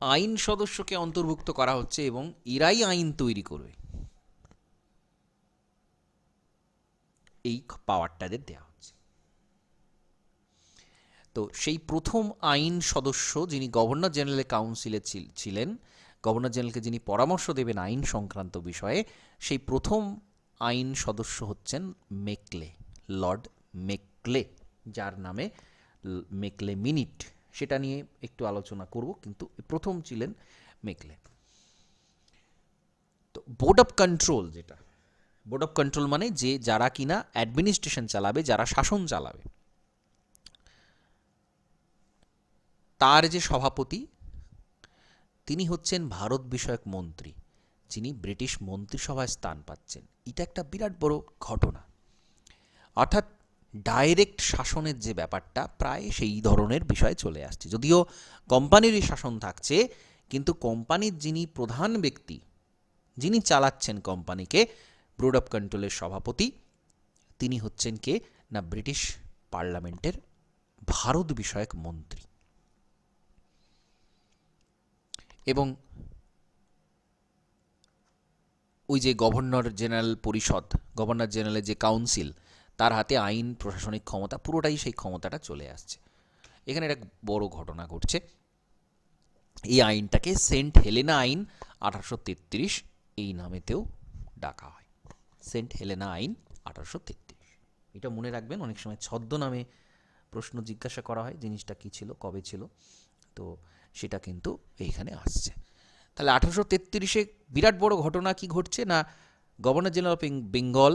আইন সদস্যকে অন্তর্ভুক্ত করা হচ্ছে এবং এরাই আইন তৈরি করবে, এই পাওয়ারটাদের দেওয়া হচ্ছে। তো সেই প্রথম আইন সদস্য যিনি গভর্নর জেনারেল কাউন্সিলে ছিলেন, গভর্নর জেনারেলকে যিনি পরামর্শ দেবেন আইন সংক্রান্ত বিষয়ে, সেই প্রথম আইন সদস্য হচ্ছেন মেকলে, লর্ড মেকলে, যার নামে মেকলে মিনিট, সেটা নিয়ে একটু আলোচনা করব, কিন্তু প্রথম ছিলেন মেকলে। তো বোর্ড অফ কন্ট্রোল, যেটা বোর্ড অফ কন্ট্রোল মানে যে যারা কিনা অ্যাডমিনিস্ট্রেশন চালাবে, যারা শাসন চালাবে, তার যে সভাপতি তিনি হচ্ছেন ভারত বিষয়ক মন্ত্রী, যিনি ব্রিটিশ মন্ত্রিসভায় স্থান পাচ্ছেন। এটা একটা বিরাট বড় ঘটনা, অর্থাৎ ডাইরেক্ট শাসনের যে ব্যাপারটা প্রায় সেই ধরনের বিষয় চলে আসছে। যদিও কোম্পানিরই শাসন থাকছে, কিন্তু কোম্পানির যিনি প্রধান ব্যক্তি, যিনি চালাচ্ছেন কোম্পানিকে, বোর্ড অফ কন্ট্রোলের সভাপতি, তিনি হচ্ছেন কে না ব্রিটিশ পার্লামেন্টের ভারত বিষয়ক মন্ত্রী। এবং ওই যে গভর্নর জেনারেল পরিষদ, গভর্নর জেনারেলের যে কাউন্সিল, তার হাতে আইন প্রশাসনিক ক্ষমতা, পুরোটাই সেই ক্ষমতাটা চলে আসছে। এখানে একটা বড় ঘটনা ঘটছে। এই আইনটাকে সেন্ট হেলেনা আইন 1833 এই নামেতেও ডাকা হয়, সেন্ট হেলেনা আইন 1833। এটা মনে রাখবেন, অনেক সময় ছদ্মনামে প্রশ্ন জিজ্ঞাসা করা হয়, জিনিসটা কী ছিল, কবে ছিল, তো সেটা কিন্তু এইখানে আসছে। তাহলে 1833-এ বিরাট বড় ঘটনা কি ঘটছে না, গভর্নর জেনারেল অফ বেঙ্গল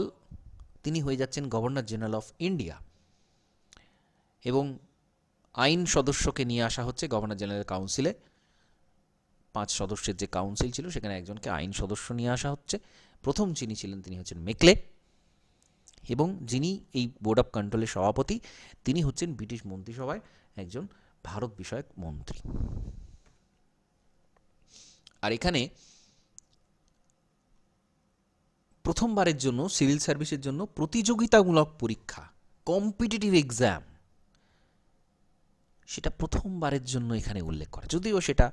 তিনি হয়ে যাচ্ছেন গভর্নর জেনারেল অফ ইন্ডিয়া, এবং আইন সদস্যকে নিয়ে আসা হচ্ছে গভর্নর জেনারেল কাউন্সিলে। 5 সদস্যের যে কাউন্সিল ছিল সেখানে একজনকে আইন সদস্য নিয়ে আসা হচ্ছে। প্রথম যিনি ছিলেন তিনি হচ্ছেন মেকলে, এবং যিনি এই বোর্ড অফ কন্ট্রোলের সভাপতি তিনি হচ্ছেন ব্রিটিশ মন্ত্রিসভায় একজন ভারত বিষয়ক মন্ত্রী। আর এখানে প্রথমবারের জন্য সিভিল সার্ভিসের জন্য প্রতিযোগিতামূলক পরীক্ষা, কম্পিটিটিভ এক্সাম, সেটা প্রথমবারের জন্য এখানে উল্লেখ করা, যদিও সেটা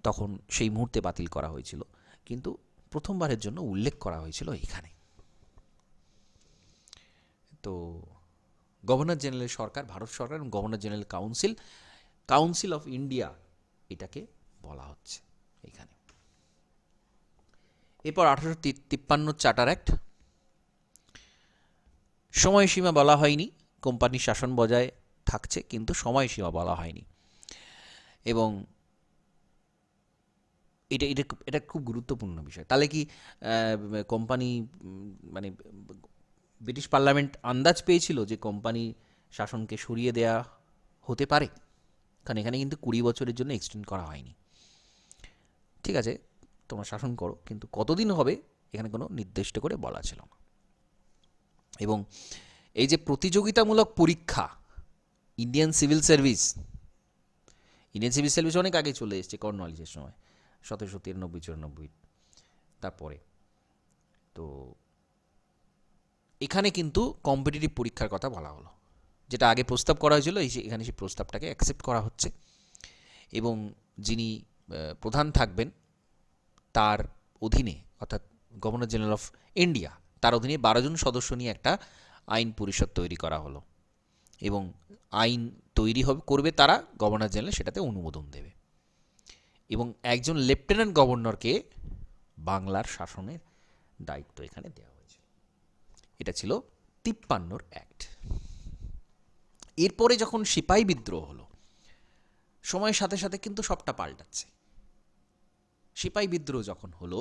তখন সেই মুহূর্তে বাতিল করা হয়েছিল, কিন্তু প্রথমবারের জন্য উল্লেখ করা হয়েছিল এখানে। তো গভর্নর জেনারেল সরকার, ভারত সরকার, এবং governor general council, council of India এটাকে বলা হচ্ছে এখানে। এরপর 1853 চার্টার অ্যাক্ট, সময়সীমা বলা হয়নি, কোম্পানির শাসন বজায় থাকছে কিন্তু সময়সীমা বলা হয়নি। এবং এটা এটা এটা খুব গুরুত্বপূর্ণ বিষয়। তাহলে কি কোম্পানি মানে ব্রিটিশ পার্লামেন্ট আন্দাজ পেয়েছিল যে কোম্পানি শাসনকে সরিয়ে দেয়া হতে পারে? কারণ এখানে কিন্তু 20 বছরের জন্য এক্সটেন্ড করা হয়নি। ঠিক আছে, তোমরা শাসন করো, কিন্তু কতদিন হবে এখানে কোনো নির্দিষ্ট করে বলা ছিল না। এবং এই যে প্রতিযোগিতামূলক পরীক্ষা, ইন্ডিয়ান সিভিল সার্ভিস অনেক আগে চলে এসেছে, কর্নওয়ালিসের সময় 1793-94 তারপরে। তো এখানে কিন্তু কম্পিটিটিভ পরীক্ষার কথা বলা হলো, যেটা আগে প্রস্তাব করা হয়েছিল, এখানে সেই প্রস্তাবটাকে অ্যাকসেপ্ট করা হচ্ছে। এবং যিনি প্রধান থাকবেন তার অধীনে, অর্থাৎ গভর্নর জেনারেল অফ ইন্ডিয়া, তার অধীনে 12 জন সদস্য নিয়ে একটা আইন পরিষদ তৈরি করা হলো, এবং আইন তৈরি করবে তারা, গভর্নর জেনারেল সেটাতে অনুমোদন দেবে, এবং একজন লেফটেন্যান্ট গভর্নরকে বাংলার শাসনের দায়িত্ব এখানে দেওয়া হয়েছে। এটা ছিল 53 অ্যাক্ট। এরপরে যখন সিপাহী বিদ্রোহ হলো, সময়ের সাথে সাথে কিন্তু সবটা পাল্টাচ্ছে। সিপাহী বিদ্রোহ যখন হলো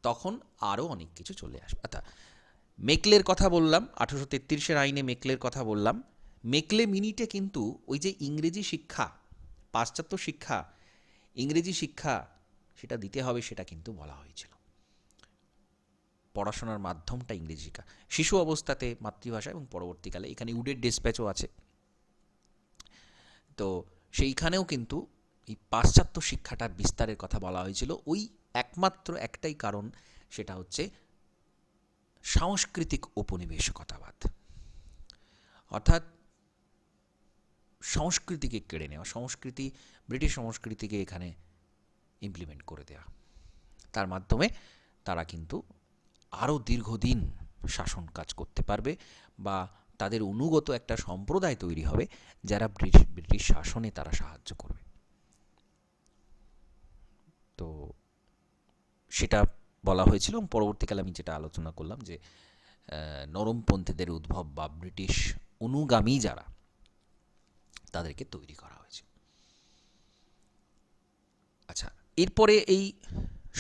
তখন আরও অনেক কিছু চলে আসবে। অর্থাৎ মেকলের কথা বললাম, 1833-এর আইনে মেকলের কথা বললাম। মেকলে মিনিটে কিন্তু ওই যে ইংরেজি শিক্ষা, পাশ্চাত্য শিক্ষা, ইংরেজি শিক্ষা সেটা দিতে হবে, সেটা কিন্তু বলা হয়েছিল। পড়াশোনার মাধ্যমটা ইংরেজি শিক্ষা, শিশু অবস্থাতে মাতৃভাষা এবং পরবর্তীকালে এখানে উডের ডিসপ্যাচও আছে। তো সেইখানেও কিন্তু এই পাশ্চাত্য শিক্ষাটার বিস্তারের কথা বলা হয়েছিল, ওই একমাত্র একটাই কারণ, সেটা হচ্ছে সাংস্কৃতিক উপনিবেশিকতাবাদ, অর্থাৎ সংস্কৃতিকে কেড়ে নেওয়া, সংস্কৃতি, ব্রিটিশ সংস্কৃতিকে এখানে ইমপ্লিমেন্ট করে দেওয়া। তার মাধ্যমে তারা কিন্তু আরও দীর্ঘদিন শাসন কাজ করতে পারবে, বা তাদের অনুগত একটা সম্প্রদায় তৈরি হবে যারা ব্রিটিশ শাসনে তারা সাহায্য করবে। তো সেটা বলা হয়েছিল, এবং পরবর্তীকালে আমি যেটা আলোচনা করলাম যে নরমপন্থীদের উদ্ভব বা ব্রিটিশ অনুগামী যারা, তাদেরকে তৈরি করা হয়েছে। আচ্ছা, এরপরে এই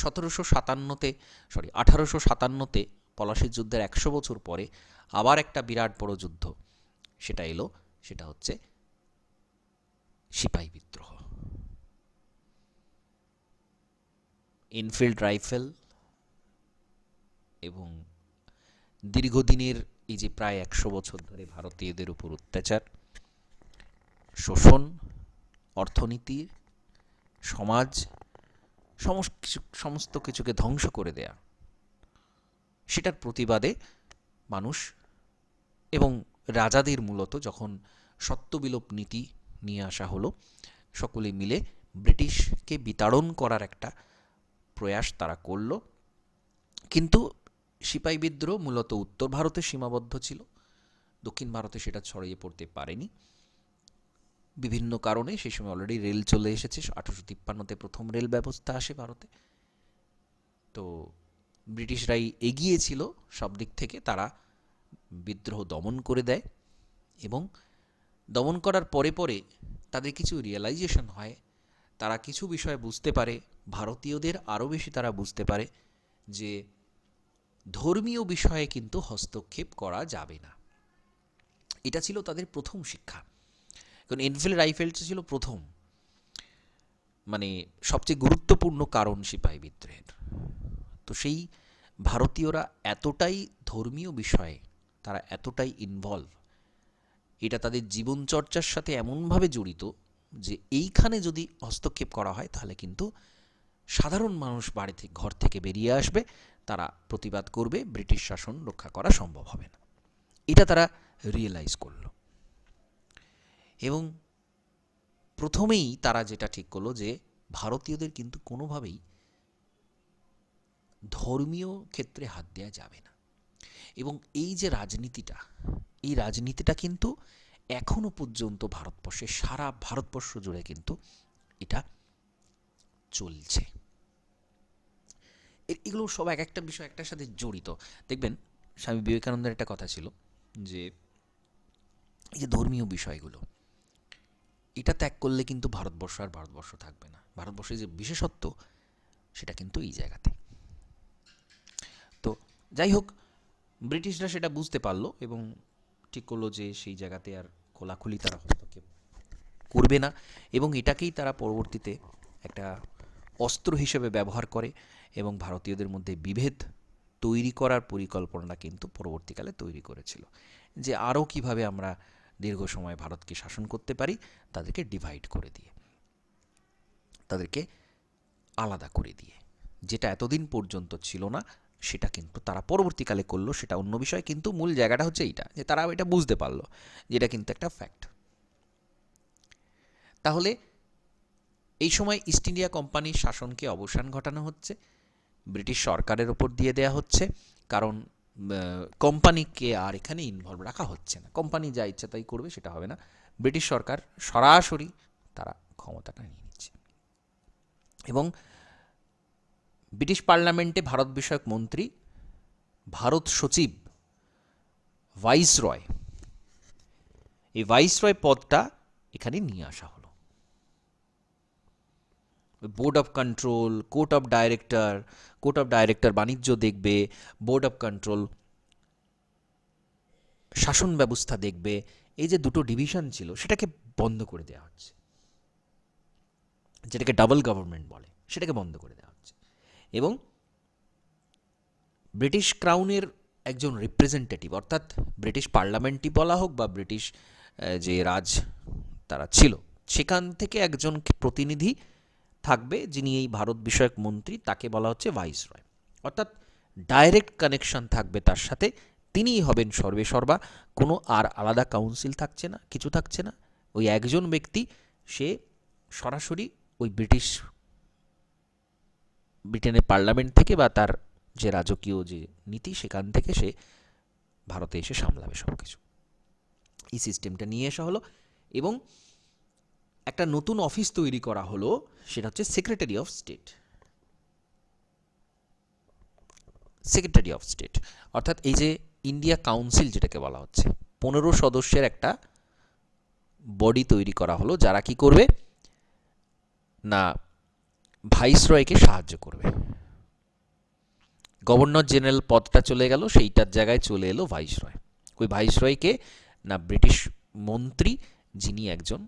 1857-তে পলাশির যুদ্ধের 100 বছর পরে আবার একটা বিরাট বড় যুদ্ধ সেটা এলো, সেটা হচ্ছে সিপাহী বিদ্রোহ। এনফিল্ড রাইফেল এবং দীর্ঘদিনের এই যে প্রায় 100 বছর ধরে ভারতীয়দের উপর অত্যাচার, শোষণ, অর্থনীতি, সমাজ, সমস্ত কিছুকে ধ্বংস করে দেয়া, সেটার প্রতিবাদে মানুষ এবং রাজাদের মূলত যখন সত্যবিলোপ নীতি নিয়ে আসা হলো, সকলে মিলে ব্রিটিশকে বিতাড়ন করার একটা প্রয়াস তারা করল। কিন্তু সিপাহী বিদ্রোহ মূলত উত্তর ভারতে সীমাবদ্ধ ছিল, দক্ষিণ ভারতে সেটা ছড়িয়ে পড়তে পারেনি বিভিন্ন কারণে। সেই সময় অলরেডি রেল চলে এসেছে, 1853-তে প্রথম রেল ব্যবস্থা আসে ভারতে। তো ব্রিটিশরাই এগিয়েছিল সব দিক থেকে, তারা বিদ্রোহ দমন করে দেয়, এবং দমন করার পরে পরে তাদের কিছু রিয়েলাইজেশন হয়, তারা কিছু বিষয় বুঝতে পারে, ভারতীয়দের আরও বেশি তারা বুঝতে পারে যে ধর্মীয় বিষয়ে কিন্তু হস্তক্ষেপ করা যাবে না। এটা ছিল তাদের প্রথম শিক্ষা। কারণ এনফিল্ড রাইফেলটা ছিল প্রথম, মানে সবচেয়ে গুরুত্বপূর্ণ কারণ সিপাহী বিদ্রোহের। তো সেই ভারতীয়রা এতটাই ধর্মীয় বিষয়ে তারা এতটাই ইনভলভ, এটা তাদের জীবনচর্চার সাথে এমনভাবে জড়িত যে এইখানে যদি হস্তক্ষেপ করা হয় তাহলে কিন্তু সাধারণ মানুষ বাড়ি থেকে, ঘর থেকে বেরিয়ে আসবে, তারা প্রতিবাদ করবে, ব্রিটিশ শাসন রক্ষা করা সম্ভব হবে না। এটা তারা রিয়েলাইজ করল, এবং প্রথমেই তারা যেটা ঠিক করলো যে ভারতীয়দের কিন্তু কোনোভাবেই ধর্মীয় ক্ষেত্রে হাত দেওয়া যাবে না। এবং এই যে রাজনীতিটা, এই রাজনীতিটা কিন্তু এখনো পর্যন্ত ভারতবর্ষে, সারা ভারতবর্ষ জুড়ে কিন্তু এটা চলছে। এগুলো সব এক একটা বিষয় একটার সাথে জড়িত। দেখবেন স্বামী বিবেকানন্দের একটা কথা ছিল যে এই যে ধর্মীয় বিষয়গুলো, এটা ত্যাগ করলে কিন্তু ভারতবর্ষ আর ভারতবর্ষ থাকবে না। ভারতবর্ষের যে বিশেষত্ব সেটা কিন্তু এই জায়গাতে। তো যাই হোক, ব্রিটিশরা সেটা বুঝতে পারলো এবং ঠিক করলো যে সেই জায়গাতে আর খোলাখুলি তারা হস্তক্ষেপ করবে না, এবং এটাকেই তারা পরবর্তীতে একটা অস্ত্র হিসেবে ব্যবহার করে, এবং ভারতীয়দের মধ্যে বিভেদ তৈরি করার পরিকল্পনা কিন্তু পরবর্তীকালে তৈরি করেছিল, যে আরও কিভাবে আমরা দীর্ঘ সময় ভারতকে শাসন করতে পারি, তাদেরকে ডিভাইড করে দিয়ে, তাদেরকে আলাদা করে দিয়ে, যেটা এতদিন পর্যন্ত ছিল না সেটা কিন্তু তারা পরবর্তীকালে করলো, সেটা অন্য বিষয়। কিন্তু মূল জায়গাটা হচ্ছে এইটা, যে তারা এটা বুঝতে পারলো, যেটা কিন্তু একটা ফ্যাক্ট। তাহলে এই সময় ইস্ট ইন্ডিয়া কোম্পানির শাসনকে অবসান ঘটানো হচ্ছে, ব্রিটিশ সরকারের ওপর দিয়ে দেয়া হচ্ছে, কারণ কোম্পানিকে আর এখানে ইনভলভ রাখা হচ্ছে না। কোম্পানি যা ইচ্ছা তাই করবে, সেটা হবে না। ব্রিটিশ সরকার সরাসরি তারা ক্ষমতাটা নিয়ে নিচ্ছে, এবং ব্রিটিশ পার্লামেন্টে ভারত বিষয়ক মন্ত্রী, ভারত সচিব, ভাইসরয়, এই ভাইসরয় পদটা এখানে নিয়ে আসা হলো। Board of control, court of director বাণিজ্য দেখবে, বোর্ড অফ কন্ট্রোল শাসন ব্যবস্থা দেখবে, এই যে দুটো ডিভিশন ছিল সেটাকে বন্ধ করে দেওয়া হচ্ছে। যেটাকে ডাবল গভর্নমেন্ট বলে, সেটাকে বন্ধ করে দেওয়া হচ্ছে। এবং ব্রিটিশ ক্রাউনের একজন রিপ্রেজেন্টেটিভ, অর্থাৎ ব্রিটিশ পার্লামেন্টই বলা হোক বা ব্রিটিশ যে রাজ তারা ছিল, সেখান থেকে একজন প্রতিনিধি থাকবে যিনি এই ভারত বিষয়ক মন্ত্রী, তাকে বলা হচ্ছে ভাইসরয়। অর্থাৎ ডাইরেক্ট কানেকশন থাকবে তার সাথে, তিনিই হবেন সর্বেসর্বা, কোনো আর আলাদা কাউন্সিল থাকছে না, কিছু থাকছে না। ওই একজন ব্যক্তি, সে সরাসরি ওই ব্রিটেনের পার্লামেন্ট থেকে বা তার যে রাজকীয় যে নীতি সেখান থেকে সে ভারতে এসে সামলাবে সব কিছু। এই সিস্টেমটা নিয়ে আসা হলো এবং একটা নতুন অফিস তৈরি করা হলো, সেটা হচ্ছে secretary of state. Secretary of state অর্থাৎ এই যে ইন্ডিয়া কাউন্সিল যেটাকে বলা হচ্ছে, 15 সদস্যের একটা বডি তৈরি করা হলো, যারা কি করবে না ভাইসরয়কে সাহায্য করবে। গভর্নর জেনারেল পদটা চলে গেল, সেইটার জায়গায় চলে এলো ভাইসরয়। ওই ভাইসরয়কে না ব্রিটিশ মন্ত্রী, যিনি একজন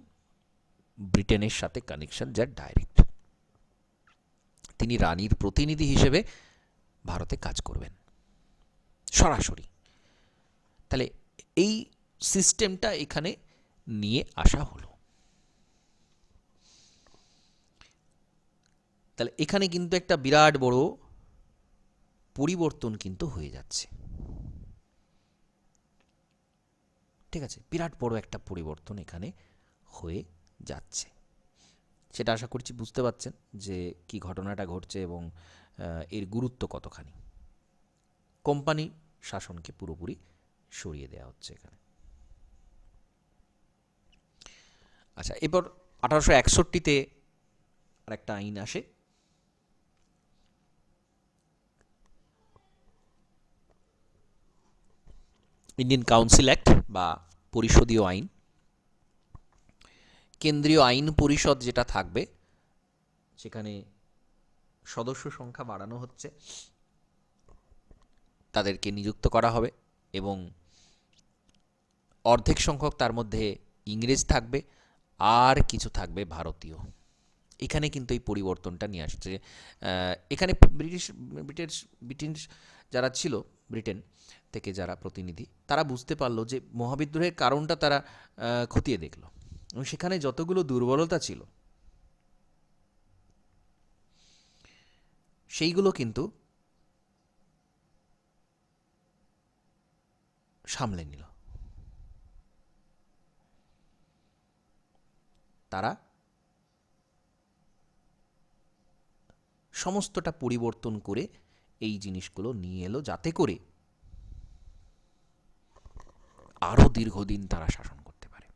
ব্রিটেনের সাথে কানেকশন যার ডাইরেক্ট, তিনি রানীর প্রতিনিধি হিসেবে ভারতে কাজ করবেন সরাসরি। তাহলে এই সিস্টেমটা এখানে নিয়ে আসা হলো। তাহলে এখানে কিন্তু একটা বিরাট বড় পরিবর্তন কিন্তু হয়ে যাচ্ছে। ঠিক আছে, বিরাট বড় একটা পরিবর্তন এখানে হয়ে যাচ্ছে। সেটা আশা করছি বুঝতে পারছেন যে কি ঘটনাটা ঘটছে এবং এর গুরুত্ব কতখানি। কোম্পানি শাসনকে পুরোপুরি সরিয়ে দেওয়া হচ্ছে এখানে। আচ্ছা, এবার 1861-তে আর একটা আইন আসে, ইন্ডিয়ান কাউন্সিল অ্যাক্ট বা পরিষদীয় আইন। কেন্দ্রীয় আইন পরিষদ যেটা থাকবে, সেখানে সদস্য সংখ্যা বাড়ানো হচ্ছে, তাদেরকে নিযুক্ত করা হবে এবং অর্ধেক সংখ্যক তার মধ্যে ইংরেজ থাকবে আর কিছু থাকবে ভারতীয়। এখানে কিন্তু এই পরিবর্তনটা নিয়ে আসছে। এখানে ব্রিটিশ যারা ছিল, ব্রিটেন থেকে যারা প্রতিনিধি, তারা বুঝতে পারলো যে মহাবিদ্রোহের কারণটা তারা খতিয়ে দেখলো এবং সেখানে যতগুলো দুর্বলতা ছিল সেইগুলো কিন্তু সামলে নিল। তারা সমস্তটা পরিবর্তন করে এই জিনিসগুলো নিয়ে এলো, যাতে করে আরও দীর্ঘদিন তারা শাসন করতে পারে।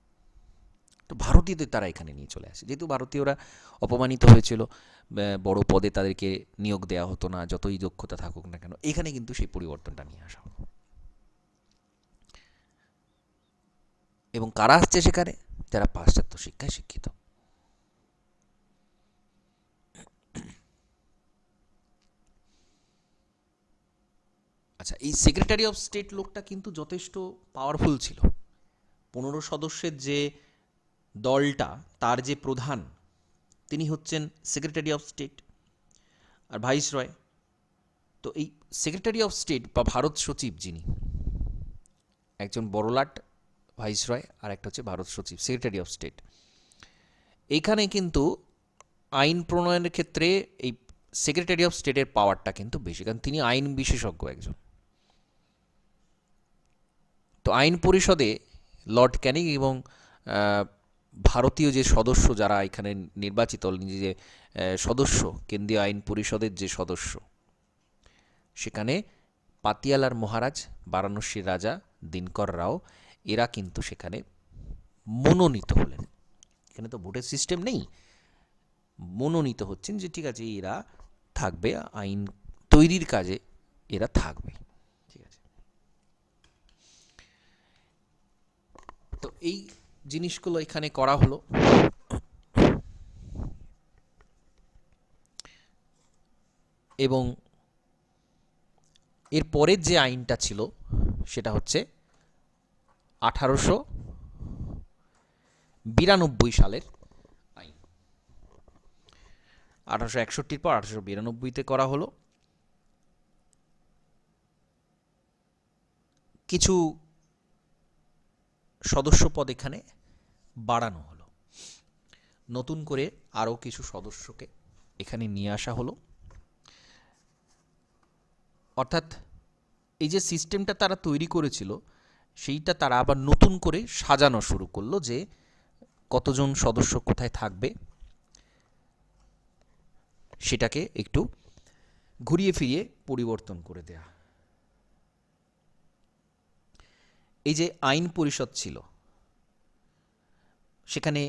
তো ভারতীয়দের তারা এখানে নিয়ে চলে আসে, যেহেতু ভারতীয়রা অপমানিত হয়েছিল, বড় পদে তাদেরকে নিয়োগ দেওয়া হতো না, যতই দক্ষতা থাকুক না কেন। এখানে কিন্তু সেই পরিবর্তনটা নিয়ে আসা হলো। এবং কারা আসছে সেখানে? যারা পাশ্চাত্য শিক্ষায় শিক্ষিত। আচ্ছা, এই সেক্রেটারি অফ স্টেট লোকটা কিন্তু যথেষ্ট পাওয়ারফুল ছিল। 15 সদস্যের যে দলটা, তার যে প্রধান, তিনি হচ্ছেন সেক্রেটারি অফ স্টেট আর ভাইসরয়। তো এই সেক্রেটারি অফ স্টেট বা ভারত সচিব, যিনি একজন বড়লাট ভাইসরয় আর একটা হচ্ছে ভারত সচিব, সেক্রেটারি অফ স্টেট। এইখানে কিন্তু আইন প্রণয়নের ক্ষেত্রে এই সেক্রেটারি অফ স্টেটের পাওয়ারটা কিন্তু বেশি, কারণ তিনি আইন বিশেষজ্ঞ একজন। তো আইন পরিষদে লর্ড ক্যানিং এবং ভারতীয় যে সদস্য যারা এখানে নির্বাচিত, যে সদস্য, কেন্দ্রীয় আইন পরিষদের যে সদস্য, সেখানে পাতিয়ালার মহারাজ, বারাণসীর রাজা দিনকর রাও, এরা কিন্তু সেখানে মনোনীত হলেন। এখানে তো ভোটের সিস্টেম নেই, মনোনীত হচ্ছেন যে ঠিক আছে এরা থাকবে, আইন তৈরির কাজে এরা থাকবে। ঠিক আছে, তো এই জিনিসগুলো এখানে করা হলো। এবং এর পরের যে আইনটা ছিল সেটা হচ্ছে 1892 সালের আইন। 1861 পর 1892-তে করা হলো। কিছু সদস্য পদ এখানে বাড়ানো হলো, নতুন করে আরও কিছু সদস্যকে এখানে নিয়ে আসা হলো। অর্থাৎ এই যে সিস্টেমটা তারা তৈরি করেছিল সেইটা তারা আবার নতুন করে সাজানো শুরু করলো, যে কতজন সদস্য কোথায় থাকবে সেটাকে একটু ঘুরিয়ে ফিরিয়ে পরিবর্তন করে দেয়া। এই যে আইন পরিষদ ছিল, সেখানে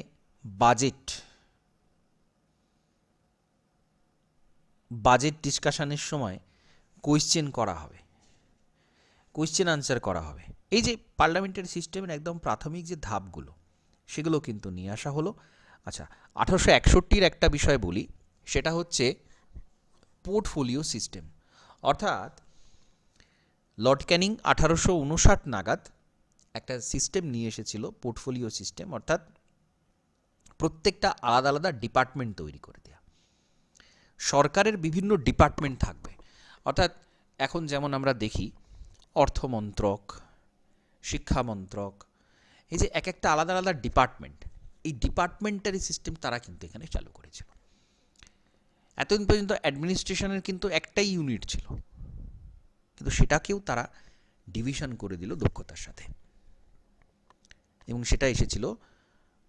বাজেট ডিসকাশনের সময় কোয়েশ্চেন করা হবে, কোয়েশ্চেন আনসার করা হবে। এই যে পার্লামেন্টারি সিস্টেমের একদম প্রাথমিক যে ধাপগুলো সেগুলো কিন্তু নিয়ে আসা হলো। আচ্ছা, 1861-র একটা বিষয় বলি, সেটা হচ্ছে পোর্টফোলিও সিস্টেম। অর্থাৎ লর্ড ক্যানিং 1859 নাগাদ একটা সিস্টেম নিয়ে এসেছিল, পোর্টফোলিও সিস্টেম, অর্থাৎ প্রত্যেকটা আলাদা আলাদা ডিপার্টমেন্ট তৈরি করে দেয়া। সরকারের বিভিন্ন ডিপার্টমেন্ট থাকবে, অর্থাৎ এখন যেমন আমরা দেখি অর্থমন্ত্রক, শিক্ষামন্ত্রক, এই যে এক একটা আলাদা আলাদা ডিপার্টমেন্ট, এই ডিপার্টমেন্টারি সিস্টেম তারা কিন্তু এখানে চালু করেছিল। এতদিন পর্যন্ত অ্যাডমিনিস্ট্রেশনের কিন্তু একটাই ইউনিট ছিল, কিন্তু সেটাকেও তারা ডিভিশন করে দিল দক্ষতার সাথে, এবং সেটা এসেছিল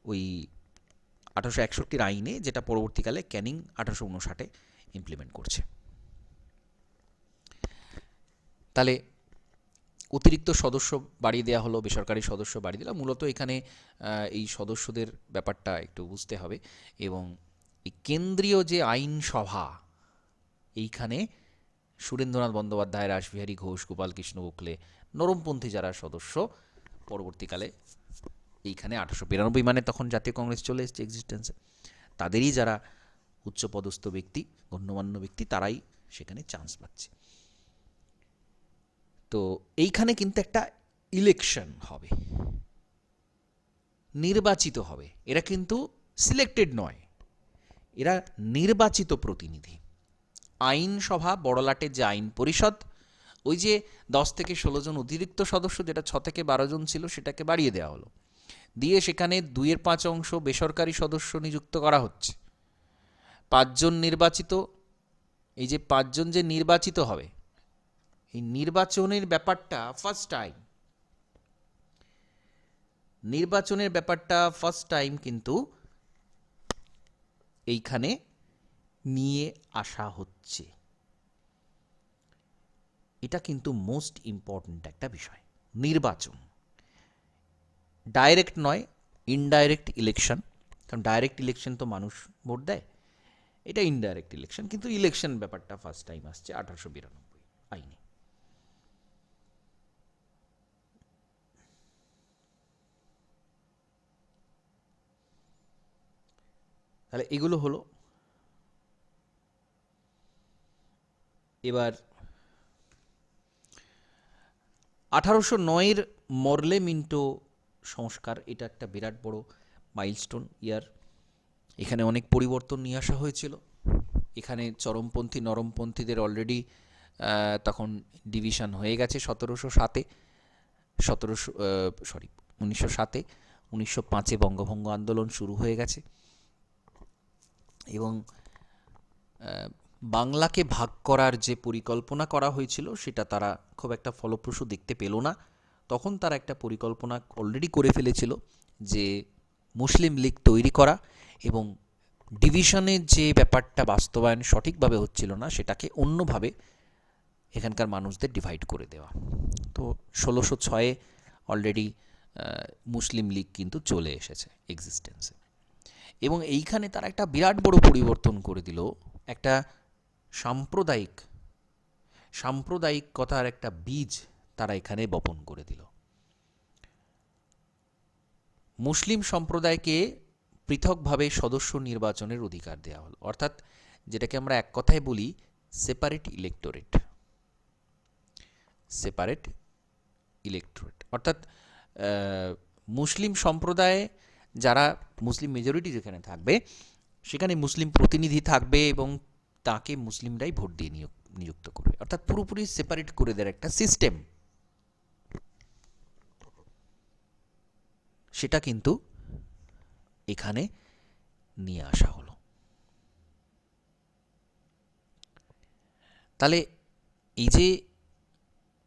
ওই 1861 আইনে, যেটা পরবর্তীকালে ক্যানিং 1859 ইমপ্লিমেন্ট করছে। তাহলে অতিরিক্ত সদস্য বাড়িয়ে দেওয়া হলো, বেসরকারি সদস্য বাড়িয়ে দিলাম। মূলত এখানে এই সদস্যদের ব্যাপারটা একটু বুঝতে হবে। এবং এই কেন্দ্রীয় যে আইনসভা, এইখানে সুরেন্দ্রনাথ বন্দ্যোপাধ্যায়, রাসবিহারী ঘোষ, গোপালকৃষ্ণ গোখলে, নরমপন্থী যারা সদস্য, পরবর্তীকালে এইখানে 1892 মানে তখন জাতীয় কংগ্রেস চলে এসেছে এক্সিস্টেন্সে, তাদেরই যারা উচ্চপদস্থ ব্যক্তি, গণ্যমান্য ব্যক্তি, তারাই সেখানে চান্স পাচ্ছে। তো এইখানে কিন্তু একটা ইলেকশন হবে, নির্বাচিত হবে। এরা কিন্তু সিলেক্টেড নয়, এরা নির্বাচিত প্রতিনিধি। আইনসভা, বড়লাটের যে আইন পরিষদ, ওই যে 10 থেকে 16 জন অতিরিক্ত সদস্য, যেটা 6 থেকে 12 জন ছিল, সেটাকে বাড়িয়ে দেওয়া হলো, দিয়ে সেখানে 2/5 অংশ বেসরকারি সদস্য নিযুক্ত করা হচ্ছে। 5 জন নির্বাচিত, এই যে 5 জন যে নির্বাচিত হবে, এই নির্বাচনের ব্যাপারটা ফার্স্ট টাইম কিন্তু এইখানে নিয়ে আসা হচ্ছে। এটা কিন্তু মোস্ট ইম্পর্ট্যান্ট একটা বিষয়। নির্বাচন ডাইরেক্ট নয়, ইনডাইরেক্ট ইলেকশন, কারণ ডাইরেক্ট ইলেকশন তো মানুষ ভোট দেয়, এটা ইনডাইরেক্ট ইলেকশন, কিন্তু ইলেকশন ব্যাপারটা ফার্স্ট টাইম আসছে 1892 আইনে। তাহলে এগুলো হলো। এবার 1809-এর মরলে মিন্টো সংস্কার, এটা একটা বিরাট বড় মাইলস্টোন ইয়ার। এখানে অনেক পরিবর্তন নিয়ে আসা হয়েছিল। এখানে চরমপন্থী নরমপন্থীদের অলরেডি তখন ডিভিশন হয়ে গেছে 1907-এ, 1905-এ বঙ্গভঙ্গ আন্দোলন শুরু হয়ে গেছে, এবং বাংলাকে ভাগ করার যে পরিকল্পনা করা হয়েছিল সেটা তারা খুব একটা ফলপ্রসূ দেখতে পেল না। তখন তারা একটা পরিকল্পনা অলরেডি করে ফেলেছিল, যে মুসলিম লীগ তৈরি করা, এবং ডিভিশনের যে ব্যাপারটা বাস্তবায়ন সঠিকভাবে হচ্ছিল না, সেটাকে অন্যভাবে এখানকার মানুষদের ডিভাইড করে দেওয়া। তো 1606-এ অলরেডি মুসলিম লীগ কিন্তু চলে এসেছে এক্সিস্টেন্সে, এবং এইখানে তারা একটা বিরাট বড় পরিবর্তন করে দিল। একটা সাম্প্রদায়িকতার একটা বীজ তারা এখানে বপন করে দিল। মুসলিম সম্প্রদায়কে পৃথকভাবে সদস্য নির্বাচনের অধিকার দেওয়া হলো, অর্থাৎ যেটাকে আমরা এক কথায় বলি সেপারেট ইলেকটোরেট। অর্থাৎ মুসলিম সম্প্রদায়ে যারা মুসলিম মেজরিটি যেখানে থাকবে, সেখানে মুসলিম প্রতিনিধি থাকবে এবং তাকে মুসলিমরাই ভোট দিয়ে নিযুক্ত করবে, অর্থাৎ পুরোপুরি সেপারেট করে দেওয়ার একটা সিস্টেম, সেটা কিন্তু এখানে নিয়ে আসা হলো। তাহলে এই যে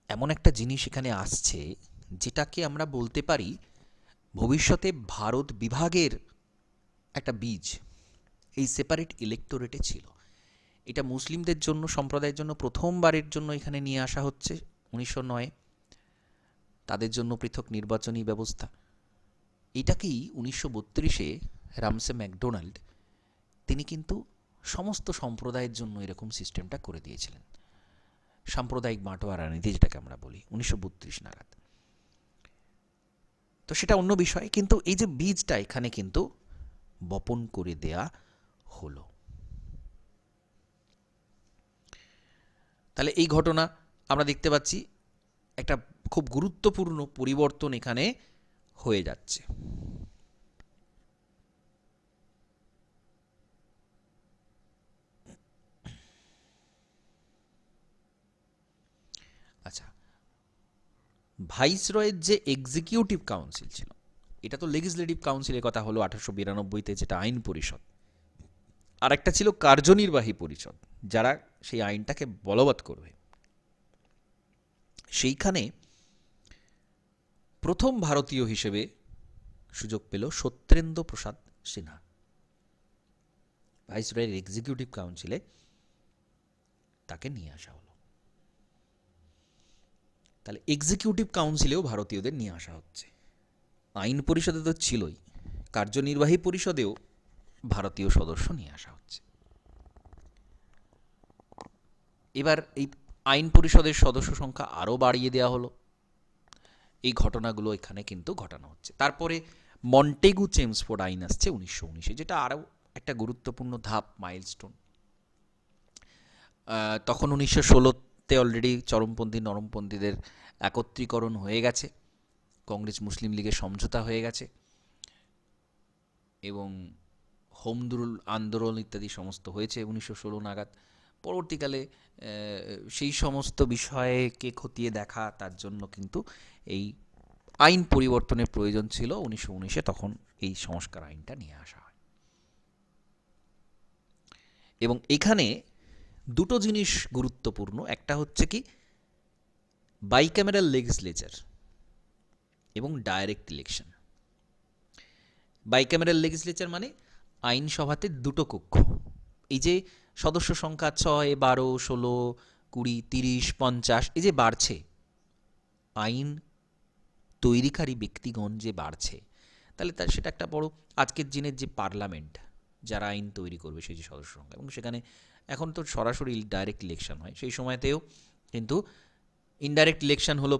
এমন একটা জিনিস এখানে আসছে, যেটাকে আমরা বলতে পারি ভবিষ্যতে ভারত বিভাগের একটা বীজ এই সেপারেট ইলেক্টোরেটে ছিল। এটা মুসলিমদের জন্য, সম্প্রদায়ের জন্য প্রথমবারের জন্য এখানে নিয়ে আসা হচ্ছে 1909-এ। তাদের জন্য পৃথক নির্বাচনী ব্যবস্থা। এটাকেই 1932-এ রামসে ম্যাকডোনাল্ড তিনি কিন্তু সমস্ত সম্প্রদায়ের জন্য এরকম সিস্টেমটা করে দিয়েছিলেন, সাম্প্রদায়িক বাঁটোয়ারা নীতি যেটাকে আমরা বলি, 1932 নাগাদ। তো সেটা অন্য বিষয়, কিন্তু এই যে বীজটা এখানে কিন্তু বপন করে দেয়া হলো। তাহলে এই ঘটনা আমরা দেখতে পাচ্ছি একটা খুব গুরুত্বপূর্ণ পরিবর্তন এখানে হয়ে যাচ্ছে। আচ্ছা, ভাইসরয়ের যে এক্সিকিউটিভ কাউন্সিল ছিল, এটা তো লেজিসলেটিভ কাউন্সিলের কথা হলো 1892-তে, যেটা আইন পরিষদ। আর একটা ছিল কার্যনির্বাহী পরিষদ, যারা সেই আইনটাকে বলবৎ করবে। সেইখানে প্রথম ভারতীয় হিসেবে সুযোগ পেল সত্যেন্দ্র প্রসাদ সিনহা। ভাইসরয়ের এক্সিকিউটিভ কাউন্সিলে তাকে নিয়ে আসা হলো। তাহলে এক্সিকিউটিভ কাউন্সিলেও ভারতীয়দের নিয়ে আসা হচ্ছে। আইন পরিষদে তো ছিলই, কার্যনির্বাহী পরিষদেও ভারতীয় সদস্য নিয়ে আসা হচ্ছে। এবার এই আইন পরিষদের সদস্য সংখ্যা আরও বাড়িয়ে দেওয়া হলো। এই ঘটনাগুলো এখানে কিন্তু ঘটানো হচ্ছে। তারপরে মন্টেগু চেমসফোর্ড আইন আসছে 1919-এ, যেটা আরও একটা গুরুত্বপূর্ণ ধাপ, মাইলস্টোন। তখন 1916-তে অলরেডি চরমপন্থী নরমপন্থীদের একত্রীকরণ হয়ে গেছে, কংগ্রেস মুসলিম লীগের সমঝোতা হয়ে গেছে, এবং হোমরুল আন্দোলন ইত্যাদি সমস্ত হয়েছে 1916 নাগাদ। পরবর্তীকালে সেই সমস্ত বিষয়কে খতিয়ে দেখা, তার জন্য কিন্তু এই আইন পরিবর্তনের প্রয়োজন ছিল 1919-এ, তখন এই সংস্কার আইনটা নিয়ে আসা হয়। এবং এখানে দুটো জিনিস গুরুত্বপূর্ণ, একটা হচ্ছে কি বাইক্যামেরাল লেজিসলেচার এবং ডাইরেক্ট ইলেকশন। বাইক্যামেরাল লেজিসলেচার মানে আইনসভাতে দুটো কক্ষ। এই যে সদস্য সংখ্যা 6, 12, 16, 20, 30, 50 এই যে বাড়ছে, আইন তৈরিকারী ব্যক্তিগণ যে বাড়ছে, তাহলে সেটা একটা বড়, আজকের দিনের যে পার্লামেন্ট, যারা আইন তৈরি করবে সেই যে সদস্য সংখ্যা, এবং সেখানে এখন তো সরাসরি ডাইরেক্ট ইলেকশন হয়, সেই সময়তেও কিন্তু ইনডাইরেক্ট ইলেকশন হলো।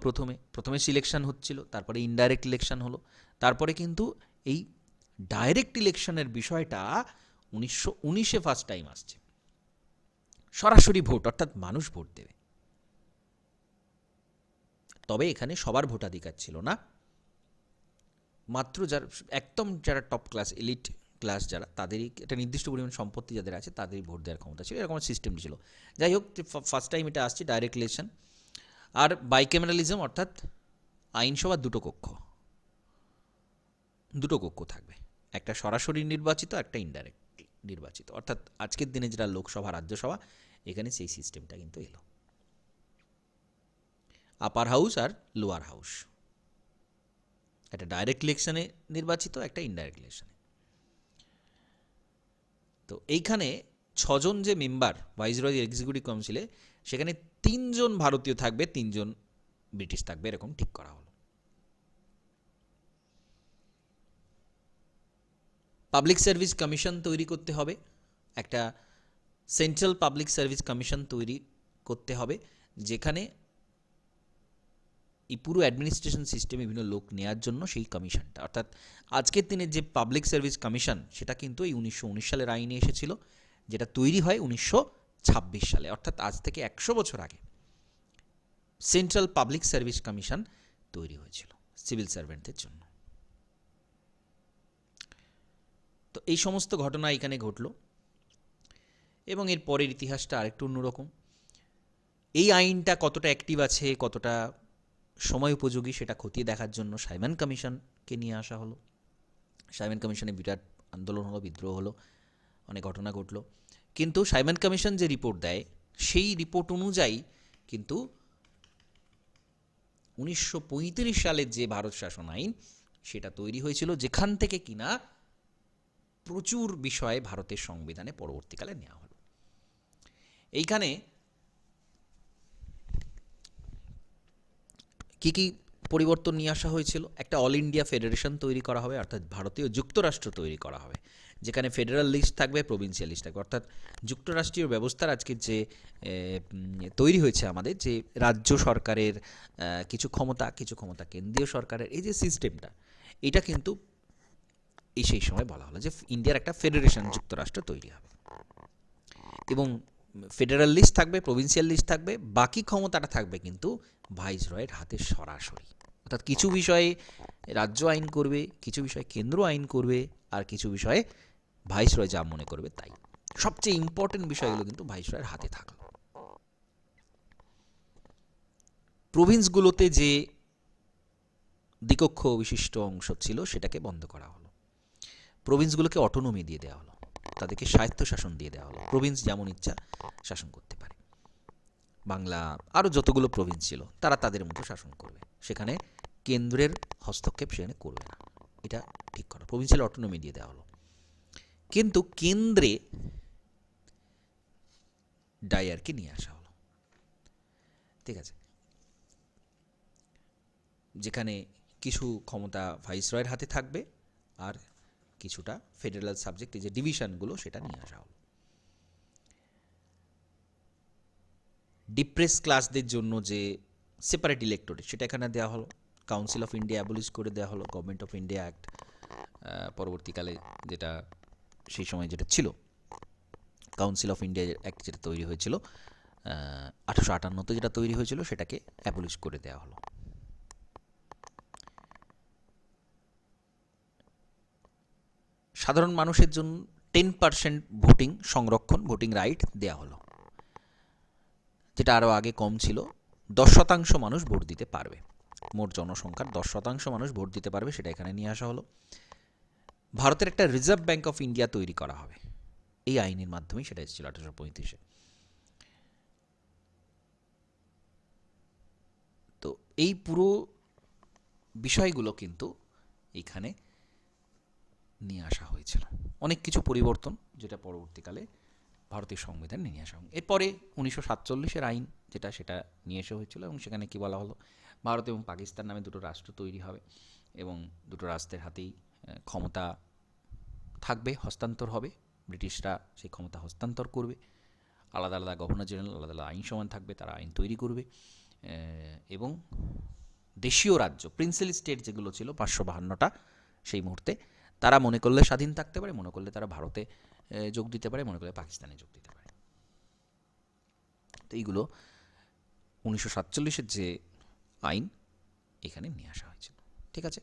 প্রথমে সিলেকশন হচ্ছিল, তারপরে ইনডাইরেক্ট ইলেকশন হলো, তারপরে কিন্তু এই ডাইরেক্ট ইলেকশনের বিষয়টা 1919-এ ফার্স্ট টাইম আসছে। সরাসরি ভোট, অর্থাৎ মানুষ ভোট দেবে। তবে এখানে সবার ভোটাধিকার ছিল না, মাত্র যারা টপ ক্লাস, এলিট ক্লাস যারা, তাদেরই একটা নির্দিষ্ট পরিমাণ সম্পত্তি যাদের আছে তাদেরই ভোট দেওয়ার ক্ষমতা ছিল, এরকম সিস্টেম ছিল। যাই হোক, ফার্স্ট টাইম এটা আসছে ডাইরেক্ট ইলেকশন। আর বাইক্যামেরালিজম, অর্থাৎ আইনসভার দুটো কক্ষ থাকবে, একটা সরাসরি নির্বাচিত, একটা ইনডাইরেক্ট নির্বাচিত, অর্থাৎ আজকের দিনে যেটা লোকসভা, রাজ্যসভা, এখানে সেই সিস্টেমটা কিন্তু এলো। আপার হাউস আর লোয়ার হাউস, একটা ডাইরেক্ট ইলেকশনে নির্বাচিত, একটা ইনডাইরেক্ট ইলেকশনে। তো এইখানে 6 জন যে মেম্বার ভাইসরয় এক্সিকিউটিভ কাউন্সিলে, সেখানে 3 জন ভারতীয় থাকবে, 3 জন ব্রিটিশ থাকবে, এরকম ঠিক করা হলো। পাবলিক সার্ভিস কমিশন তৈরি করতে হবে, একটা সেন্ট্রাল পাবলিক সার্ভিস কমিশন তৈরি করতে হবে, যেখানে এই পুরো অ্যাডমিনিস্ট্রেশন সিস্টেমে বিভিন্ন লোক নেওয়ার জন্য সেই কমিশনটা, অর্থাৎ আজকের দিনে যে পাবলিক সার্ভিস কমিশন, সেটা কিন্তু এই 1919 সালের আইনে এসেছিল, যেটা তৈরি হয় 1926 সালে, অর্থাৎ আজ থেকে 100 বছর আগে সেন্ট্রাল পাবলিক সার্ভিস কমিশন তৈরি হয়েছিল সিভিল সার্ভেন্টদের জন্য। তো এই সমস্ত ঘটনা এখানে ঘটলো এবং এর পরের ইতিহাসটা আরেকটু অন্যরকম। এই আইনটা কতটা অ্যাক্টিভ আছে, কতটা সময় উপযোগী, সেটা খতিয়ে দেখার জন্য সাইমন কমিশনকে নিয়ে আসা হলো। সাইমন কমিশনে বিরাট আন্দোলন হলো, বিদ্রোহ হলো, অনেক ঘটনা ঘটলো। কিন্তু সাইমন কমিশন যে রিপোর্ট দেয় সেই রিপোর্ট অনুযায়ী কিন্তু 1935 সালের যে ভারত শাসন আইন সেটা তৈরি হয়েছিল, যেখান থেকে কিনা প্রচুর বিষয়ে ভারতের সংবিধানে পরবর্তীকালে নেওয়া হলো। এইখানে কি কি পরিবর্তন নিয়ে আসা হয়েছিল? একটা অল ইন্ডিয়া ফেডারেশন তৈরি করা হবে, অর্থাৎ ভারতীয় যুক্তরাষ্ট্র তৈরি করা হবে, যেখানে ফেডারাল লিস্ট থাকবে, প্রভিন্সিয়াল লিস্ট থাকবে। অর্থাৎ যুক্তরাষ্ট্রীয় ব্যবস্থার আজকে যে তৈরি হয়েছে আমাদের, যে রাজ্য সরকারের কিছু ক্ষমতা কেন্দ্রীয় সরকারের, এই যে সিস্টেমটা, এটা কিন্তু এই সেই সময় বলা হলো যে ইন্ডিয়ার একটা ফেডারেশন যুক্তরাষ্ট্র তৈরি হবে এবং ফেডারাল লিস্ট থাকবে, প্রভিন্সিয়াল লিস্ট থাকবে, বাকি ক্ষমতাটা থাকবে কিন্তু ভাইসরয়ের হাতে সরাসরি। অর্থাৎ কিছু বিষয়ে রাজ্য আইন করবে, কিছু বিষয়ে কেন্দ্র আইন করবে, আর কিছু বিষয়ে ভাইসরয় যা মনে করবে তাই। সবচেয়ে ইম্পর্টেন্ট বিষয়গুলো কিন্তু ভাইসরয়ের হাতে থাকলো। প্রভিন্সগুলোতে যে দ্বিকক্ষ বিশিষ্ট অংশ ছিল সেটাকে বন্ধ করা হলো। প্রভিন্সগুলোকে অটোনমি দিয়ে দেওয়া হলো, তাদেরকে স্বায়ত্তশাসন দিয়ে দেওয়া হলো। প্রভিন্স যেমন ইচ্ছা শাসন করতে পারে। বাংলা আরও যতগুলো প্রভিন্স ছিল তারা তাদের মতো শাসন করবে, সেখানে কেন্দ্রের হস্তক্ষেপ সেখানে করবে না, এটা ঠিক করা। প্রভিন্সিয়াল অটোনমি দিয়ে দেওয়া হলো। কিন্তু কেন্দ্রে ডায়ারকে নিয়ে আসা হলো, ঠিক আছে, যেখানে কিছু ক্ষমতা ভাইসরয়ের হাতে থাকবে আর কিছুটা ফেডারেল সাবজেক্ট, এই যে ডিভিশনগুলো, সেটা নিয়ে আসা হলো। ডিপ্রেস ক্লাসদের জন্য যে সেপারেট ইলেক্টোরেট সেটা এখানে দেওয়া হলো। কাউন্সিল অফ ইন্ডিয়া অ্যাবলিশ করে দেওয়া হলো। গভর্নমেন্ট অফ ইন্ডিয়া অ্যাক্ট পরবর্তীকালে যেটা সেই সময় যেটা ছিল, কাউন্সিল অফ ইন্ডিয়া অ্যাক্ট যেটা তৈরি হয়েছিল 1858তে যেটা তৈরি হয়েছিল, সেটাকে অ্যাবলিশ করে দেওয়া হলো। সাধারণ মানুষের জন্য 10% ভোটিং সংরক্ষণ, ভোটিং রাইট দেওয়া হলো, যেটা আরও আগে কম ছিল। 10% মানুষ ভোট দিতে পারবে, মোট জনসংখ্যার 10% মানুষ ভোট দিতে পারবে, সেটা এখানে নিয়ে আসা হলো। ভারতের একটা রিজার্ভ ব্যাঙ্ক অফ ইন্ডিয়া তৈরি করা হবে, এই আইনের মাধ্যমেই সেটা এসেছিল 1835-এ। তো এই পুরো বিষয়গুলো কিন্তু এখানে নিয়ে আসা হয়েছিল। অনেক কিছু পরিবর্তন যেটা পরবর্তীকালে ভারতীয় সংবিধান নিয়ে আসা হয়। এরপরে 1947-এর আইন যেটা, সেটা নিয়ে এসে হয়েছিল এবং সেখানে কি বলা হলো, ভারত এবং পাকিস্তান নামে দুটো রাষ্ট্র তৈরি হবে এবং দুটো রাষ্ট্রের হাতেই ক্ষমতা থাকবে, হস্তান্তর হবে। ব্রিটিশরা সেই ক্ষমতা হস্তান্তর করবে। আলাদা আলাদা গভর্নর জেনারেল, আলাদা আলাদা আইন সমান থাকবে, তারা আইন তৈরি করবে এবং দেশীয় রাজ্য, প্রিন্সেলি স্টেট যেগুলো ছিল 552টা সেই মুহূর্তে, তারা মনে করলে স্বাধীন থাকতে পারে, মনে করলে তারা ভারতে যোগ দিতে পারে, মনে করলে পাকিস্তানে যোগ দিতে পারে। তো এইগুলো 1947-এর যে আইন এখানে নিয়ে আসা হয়েছিল, ঠিক আছে।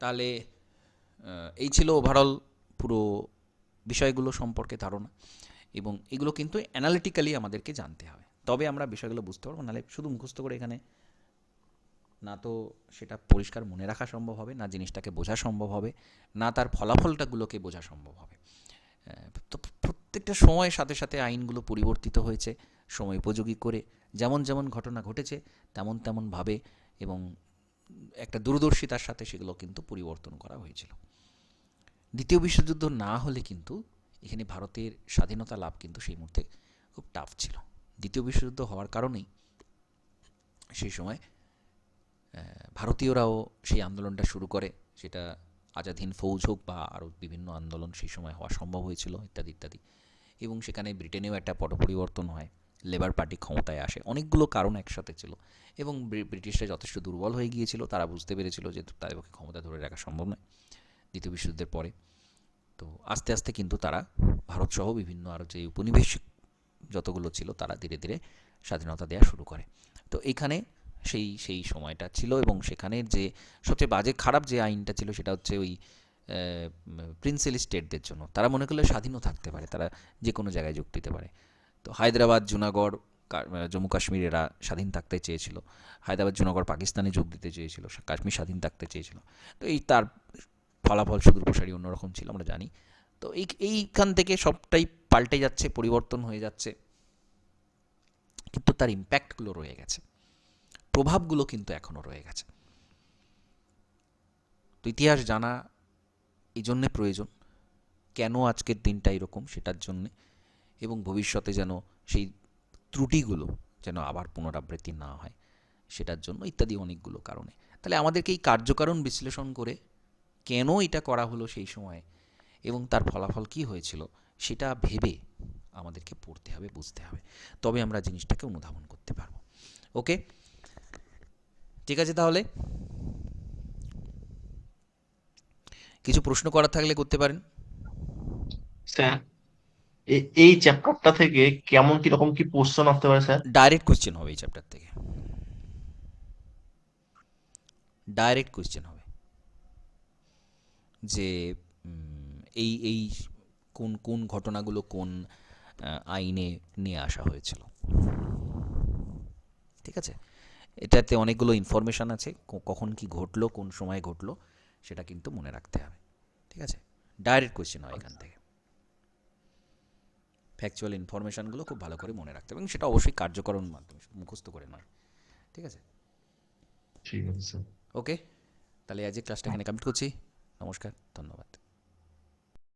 তাহলে এই ছিল ওভারঅল পুরো বিষয়গুলো সম্পর্কে ধারণা, এবং এগুলো কিন্তু অ্যানালিটিক্যালি আমাদেরকে জানতে হবে, তবে আমরা বিষয়গুলো বুঝতে পারবো। নাহলে শুধু মুখস্থ করে এখানে না তো সেটা পরিষ্কার মনে রাখা সম্ভব হবে, না জিনিসটাকে বোঝা সম্ভব হবে, না তার ফলাফলটাগুলোকে বোঝা সম্ভব হবে। তো প্রত্যেকটা সময়ের সাথে সাথে আইনগুলো পরিবর্তিত হয়েছে সময় উপযোগী করে, যেমন যেমন ঘটনা ঘটেছে তেমন তেমনভাবে এবং একটা দূরদর্শিতার সাথে সেগুলো কিন্তু পরিবর্তন করা হয়েছিল। দ্বিতীয় বিশ্বযুদ্ধ না হলে কিন্তু এখানে ভারতের স্বাধীনতা লাভ কিন্তু সেই মুহূর্তে খুব টাফ ছিল। দ্বিতীয় বিশ্বযুদ্ধ হওয়ার কারণেই সেই সময় ভারতীয়রাও সেই আন্দোলনটা শুরু করে, সেটা আজাদ হিন্দ ফৌজ হোক বা আরও বিভিন্ন আন্দোলন সেই সময় হওয়া সম্ভব হয়েছিল, ইত্যাদি ইত্যাদি। এবং সেখানে ব্রিটেনেও একটা পট পরিবর্তন হয়, লেবার পার্টি ক্ষমতায় আসে, অনেকগুলো কারণ একসাথে ছিল এবং ব্রিটিশরা যথেষ্ট দুর্বল হয়ে গিয়েছিল। তারা বুঝতে পেরেছিল যে তাদের পক্ষে ক্ষমতা ধরে রাখা সম্ভব নয় দ্বিতীয় বিশ্বযুদ্ধের পরে। তো আস্তে আস্তে কিন্তু তারা ভারতসহ বিভিন্ন আরও যে উপনিবেশিক যতগুলো ছিল তারা ধীরে ধীরে স্বাধীনতা দেওয়া শুরু করে। তো এইখানে সেই সময়টা ছিল এবং সেখানের যে সবচেয়ে বাজে খারাপ যে আইনটা ছিল সেটা হচ্ছে ওই প্রিন্সেলি স্টেটদের জন্য। তারা মনে করলে স্বাধীনও থাকতে পারে, তারা যে কোনো জায়গায় যোগ দিতে পারে। তো হায়দ্রাবাদ, জুনাগড়, জম্মু কাশ্মীর এরা স্বাধীন থাকতে চেয়েছিল। হায়দ্রাবাদ, জুনাগড় পাকিস্তানে যোগ দিতে চেয়েছিল, কাশ্মীর স্বাধীন থাকতে চেয়েছিল। তো এই তার ফলাফল সুদূর প্রসারী অন্যরকম ছিল, আমরা জানি। তো এইখান থেকে সবটাই পাল্টে যাচ্ছে, পরিবর্তন হয়ে যাচ্ছে, কিন্তু তার ইম্প্যাক্টগুলো রয়ে গেছে, প্রভাবগুলো কিন্তু এখনও রয়ে গেছে। তো ইতিহাস জানা এই জন্যে প্রয়োজন, কেন আজকের দিনটা এরকম সেটার জন্যে, এবং ভবিষ্যতে যেন সেই ত্রুটিগুলো যেন আবার পুনরাবৃত্তি না হয় সেটার জন্য, ইত্যাদি অনেকগুলো কারণে। তাহলে আমাদেরকে এই কার্যকারণ বিশ্লেষণ করে কেন এটা করা হলো সেই সময় এবং তার ফলাফল কী হয়েছিল সেটা ভেবে আমাদেরকে পড়তে হবে, বুঝতে হবে, তবে আমরা জিনিসটাকে অনুধাবন করতে পারবো। ওকে, ঠিক আছে, তাহলে কিছু প্রশ্ন করার থাকলে করতে পারেন। স্যার এই চ্যাপ্টারটা থেকে কেমন কিরকম কি কোশ্চেন আসতে পারে স্যার? ডাইরেক্ট কোয়েশ্চেন হবে এই চ্যাপ্টার থেকে, ডাইরেক্ট কোয়েশ্চেন হবে যে এই এই কোন কোন ঘটনাগুলো কোন আইনে নিয়ে আসা হয়েছিল। ঠিক আছে, এটাতে অনেকগুলো ইনফরমেশান আছে, কখন কি ঘটলো, কোন সময় ঘটলো, সেটা কিন্তু মনে রাখতে হবে। ঠিক আছে, ডাইরেক্ট কোয়েশ্চেন হয় এখান থেকে, ফ্যাকচুয়াল ইনফরমেশানগুলো খুব ভালো করে মনে রাখতে হবে, এবং সেটা অবশ্যই কার্যকরণ মাধ্যমে, মুখস্থ করে নয়। ঠিক আছে, ঠিক আছে স্যার। ওকে, তাহলে আজ এই ক্লাসটা এখানে কমপ্লিট করছি। নমস্কার, ধন্যবাদ।